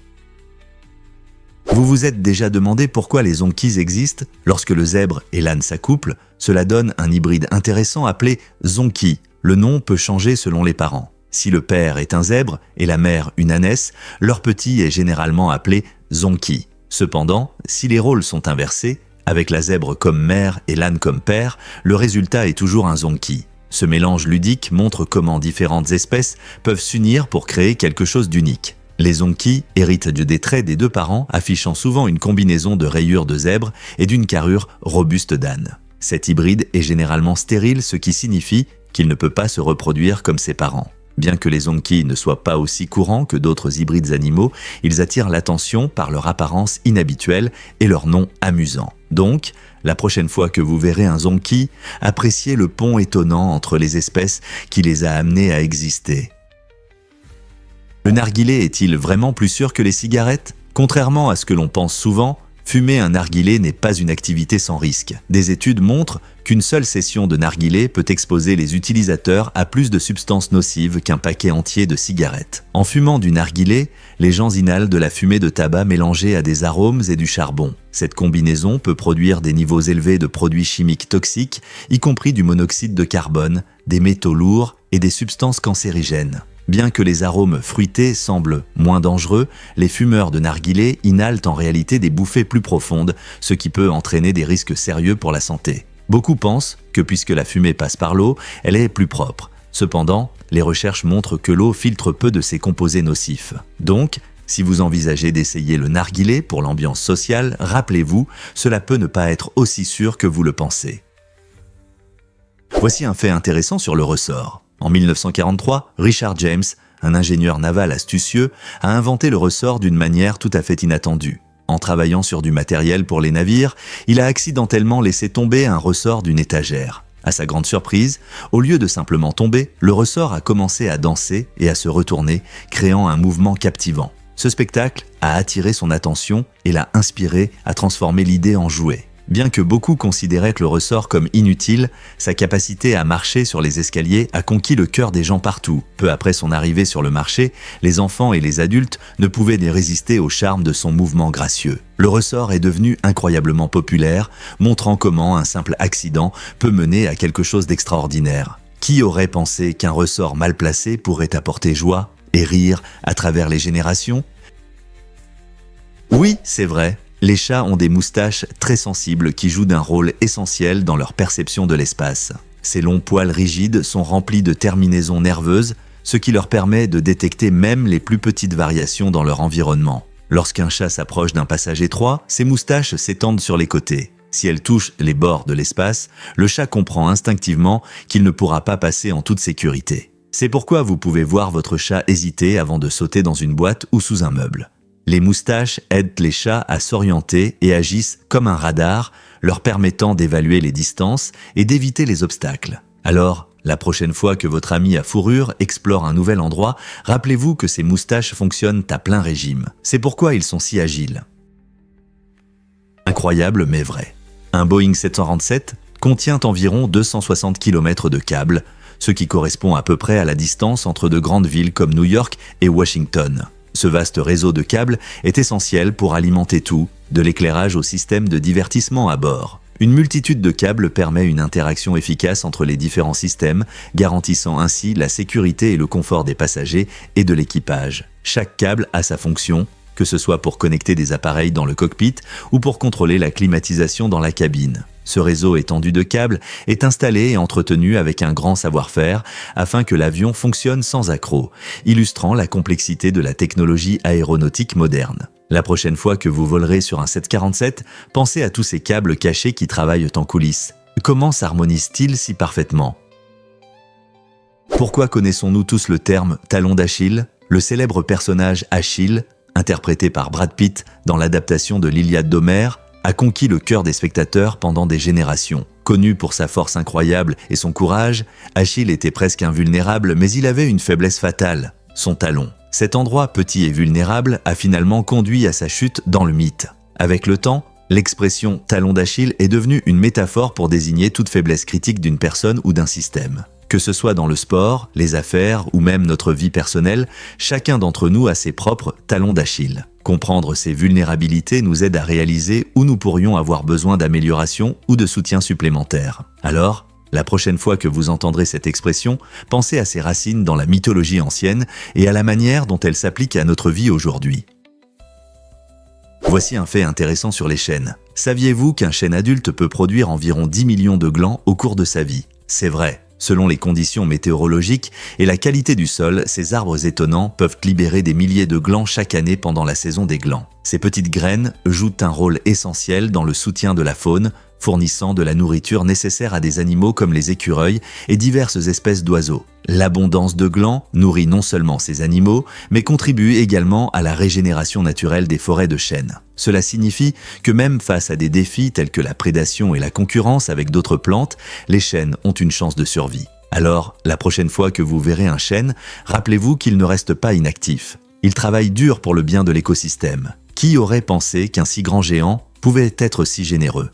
Vous vous êtes déjà demandé pourquoi les zonkis existent ? Lorsque le zèbre et l'âne s'accouplent, cela donne un hybride intéressant appelé zonki. Le nom peut changer selon les parents. Si le père est un zèbre et la mère une ânesse, leur petit est généralement appelé zonki. Cependant, si les rôles sont inversés, avec la zèbre comme mère et l'âne comme père, le résultat est toujours un zonki. Ce mélange ludique montre comment différentes espèces peuvent s'unir pour créer quelque chose d'unique. Les zonkis héritent des traits des deux parents, affichant souvent une combinaison de rayures de zèbre et d'une carrure robuste d'âne. Cet hybride est généralement stérile, ce qui signifie qu'il ne peut pas se reproduire comme ses parents. Bien que les zonkis ne soient pas aussi courants que d'autres hybrides animaux, ils attirent l'attention par leur apparence inhabituelle et leur nom amusant. Donc, la prochaine fois que vous verrez un zonki, appréciez le pont étonnant entre les espèces qui les a amenés à exister. Le narguilé est-il vraiment plus sûr que les cigarettes ? Contrairement à ce que l'on pense souvent, fumer un narguilé n'est pas une activité sans risque. Des études montrent qu'une seule session de narguilé peut exposer les utilisateurs à plus de substances nocives qu'un paquet entier de cigarettes. En fumant du narguilé, les gens inhalent de la fumée de tabac mélangée à des arômes et du charbon. Cette combinaison peut produire des niveaux élevés de produits chimiques toxiques, y compris du monoxyde de carbone, des métaux lourds et des substances cancérigènes. Bien que les arômes fruités semblent moins dangereux, les fumeurs de narguilé inhalent en réalité des bouffées plus profondes, ce qui peut entraîner des risques sérieux pour la santé. Beaucoup pensent que puisque la fumée passe par l'eau, elle est plus propre. Cependant, les recherches montrent que l'eau filtre peu de ces composés nocifs. Donc, si vous envisagez d'essayer le narguilé pour l'ambiance sociale, rappelez-vous, cela peut ne pas être aussi sûr que vous le pensez. Voici un fait intéressant sur le ressort. En 1943, Richard James, un ingénieur naval astucieux, a inventé le ressort d'une manière tout à fait inattendue. En travaillant sur du matériel pour les navires, il a accidentellement laissé tomber un ressort d'une étagère. À sa grande surprise, au lieu de simplement tomber, le ressort a commencé à danser et à se retourner, créant un mouvement captivant. Ce spectacle a attiré son attention et l'a inspiré à transformer l'idée en jouet. Bien que beaucoup considéraient le ressort comme inutile, sa capacité à marcher sur les escaliers a conquis le cœur des gens partout. Peu après son arrivée sur le marché, les enfants et les adultes ne pouvaient y résister au charme de son mouvement gracieux. Le ressort est devenu incroyablement populaire, montrant comment un simple accident peut mener à quelque chose d'extraordinaire. Qui aurait pensé qu'un ressort mal placé pourrait apporter joie et rire à travers les générations ? Oui, c'est vrai. Les chats ont des moustaches très sensibles qui jouent d'un rôle essentiel dans leur perception de l'espace. Ces longs poils rigides sont remplis de terminaisons nerveuses, ce qui leur permet de détecter même les plus petites variations dans leur environnement. Lorsqu'un chat s'approche d'un passage étroit, ses moustaches s'étendent sur les côtés. Si elles touchent les bords de l'espace, le chat comprend instinctivement qu'il ne pourra pas passer en toute sécurité. C'est pourquoi vous pouvez voir votre chat hésiter avant de sauter dans une boîte ou sous un meuble. Les moustaches aident les chats à s'orienter et agissent comme un radar, leur permettant d'évaluer les distances et d'éviter les obstacles. Alors, la prochaine fois que votre ami à fourrure explore un nouvel endroit, rappelez-vous que ces moustaches fonctionnent à plein régime. C'est pourquoi ils sont si agiles. Incroyable mais vrai. Un Boeing 747 contient environ 260 km de câbles, ce qui correspond à peu près à la distance entre de grandes villes comme New York et Washington. Ce vaste réseau de câbles est essentiel pour alimenter tout, de l'éclairage au système de divertissement à bord. Une multitude de câbles permet une interaction efficace entre les différents systèmes, garantissant ainsi la sécurité et le confort des passagers et de l'équipage. Chaque câble a sa fonction, que ce soit pour connecter des appareils dans le cockpit ou pour contrôler la climatisation dans la cabine. Ce réseau étendu de câbles est installé et entretenu avec un grand savoir-faire afin que l'avion fonctionne sans accroc, illustrant la complexité de la technologie aéronautique moderne. La prochaine fois que vous volerez sur un 747, pensez à tous ces câbles cachés qui travaillent en coulisses. Comment s'harmonisent-ils si parfaitement ? Pourquoi connaissons-nous tous le terme « talon d'Achille », le célèbre personnage Achille, interprété par Brad Pitt dans l'adaptation de l'Iliade d'Homère, a conquis le cœur des spectateurs pendant des générations. Connu pour sa force incroyable et son courage, Achille était presque invulnérable, mais il avait une faiblesse fatale, son talon. Cet endroit petit et vulnérable a finalement conduit à sa chute dans le mythe. Avec le temps, l'expression « talon d'Achille » est devenue une métaphore pour désigner toute faiblesse critique d'une personne ou d'un système. Que ce soit dans le sport, les affaires ou même notre vie personnelle, chacun d'entre nous a ses propres talons d'Achille. Comprendre ces vulnérabilités nous aide à réaliser où nous pourrions avoir besoin d'amélioration ou de soutien supplémentaire. Alors, la prochaine fois que vous entendrez cette expression, pensez à ses racines dans la mythologie ancienne et à la manière dont elle s'applique à notre vie aujourd'hui. Voici un fait intéressant sur les chênes. Saviez-vous qu'un chêne adulte peut produire environ 10 millions de glands au cours de sa vie ? C'est vrai. Selon les conditions météorologiques et la qualité du sol, ces arbres étonnants peuvent libérer des milliers de glands chaque année pendant la saison des glands. Ces petites graines jouent un rôle essentiel dans le soutien de la faune, fournissant de la nourriture nécessaire à des animaux comme les écureuils et diverses espèces d'oiseaux. L'abondance de glands nourrit non seulement ces animaux, mais contribue également à la régénération naturelle des forêts de chênes. Cela signifie que même face à des défis tels que la prédation et la concurrence avec d'autres plantes, les chênes ont une chance de survie. Alors, la prochaine fois que vous verrez un chêne, rappelez-vous qu'il ne reste pas inactif. Il travaille dur pour le bien de l'écosystème. Qui aurait pensé qu'un si grand géant pouvait être si généreux ?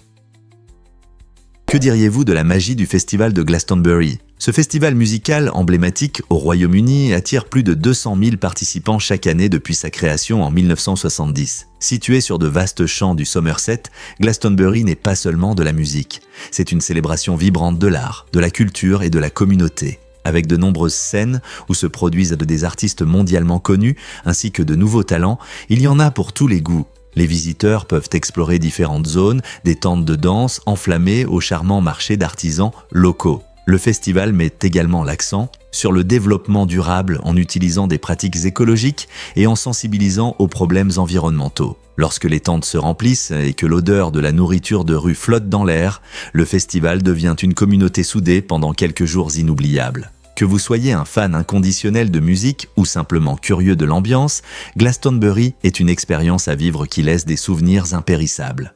Que diriez-vous de la magie du festival de Glastonbury ? Ce festival musical emblématique au Royaume-Uni attire plus de 200 000 participants chaque année depuis sa création en 1970. Situé sur de vastes champs du Somerset, Glastonbury n'est pas seulement de la musique. C'est une célébration vibrante de l'art, de la culture et de la communauté. Avec de nombreuses scènes où se produisent des artistes mondialement connus ainsi que de nouveaux talents, il y en a pour tous les goûts. Les visiteurs peuvent explorer différentes zones, des tentes de danse enflammées au charmant marché d'artisans locaux. Le festival met également l'accent sur le développement durable en utilisant des pratiques écologiques et en sensibilisant aux problèmes environnementaux. Lorsque les tentes se remplissent et que l'odeur de la nourriture de rue flotte dans l'air, le festival devient une communauté soudée pendant quelques jours inoubliables. Que vous soyez un fan inconditionnel de musique ou simplement curieux de l'ambiance, Glastonbury est une expérience à vivre qui laisse des souvenirs impérissables.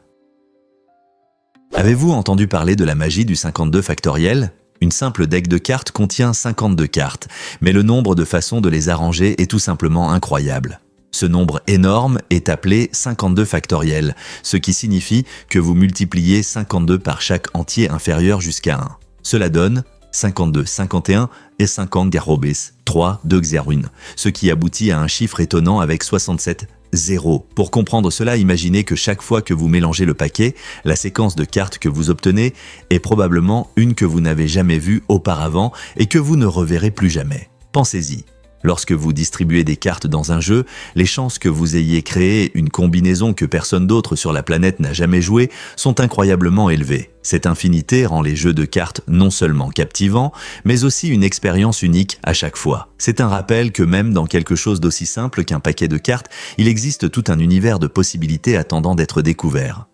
Avez-vous entendu parler de la magie du 52 factoriel ? Une simple deck de cartes contient 52 cartes, mais le nombre de façons de les arranger est tout simplement incroyable. Ce nombre énorme est appelé 52 factoriel, ce qui signifie que vous multipliez 52 par chaque entier inférieur jusqu'à 1. Cela donne 52, 51 et 50 garobis, 3, 2 xerwin, ce qui aboutit à un chiffre étonnant avec 67 0. Pour comprendre cela, imaginez que chaque fois que vous mélangez le paquet, la séquence de cartes que vous obtenez est probablement une que vous n'avez jamais vue auparavant et que vous ne reverrez plus jamais. Pensez-y. Lorsque vous distribuez des cartes dans un jeu, les chances que vous ayez créé une combinaison que personne d'autre sur la planète n'a jamais jouée sont incroyablement élevées. Cette infinité rend les jeux de cartes non seulement captivants, mais aussi une expérience unique à chaque fois. C'est un rappel que même dans quelque chose d'aussi simple qu'un paquet de cartes, il existe tout un univers de possibilités attendant d'être découvert.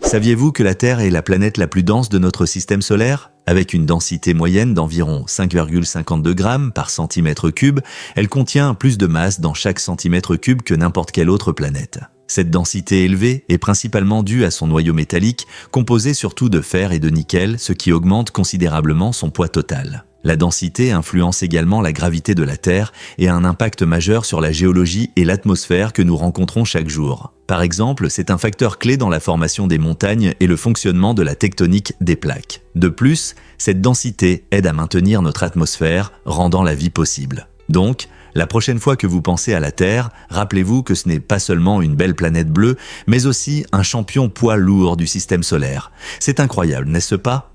Saviez-vous que la Terre est la planète la plus dense de notre système solaire ? Avec une densité moyenne d'environ 5,52 grammes par centimètre cube, elle contient plus de masse dans chaque centimètre cube que n'importe quelle autre planète. Cette densité élevée est principalement due à son noyau métallique, composé surtout de fer et de nickel, ce qui augmente considérablement son poids total. La densité influence également la gravité de la Terre et a un impact majeur sur la géologie et l'atmosphère que nous rencontrons chaque jour. Par exemple, c'est un facteur clé dans la formation des montagnes et le fonctionnement de la tectonique des plaques. De plus, cette densité aide à maintenir notre atmosphère, rendant la vie possible. Donc, la prochaine fois que vous pensez à la Terre, rappelez-vous que ce n'est pas seulement une belle planète bleue, mais aussi un champion poids lourd du système solaire. C'est incroyable, n'est-ce pas ?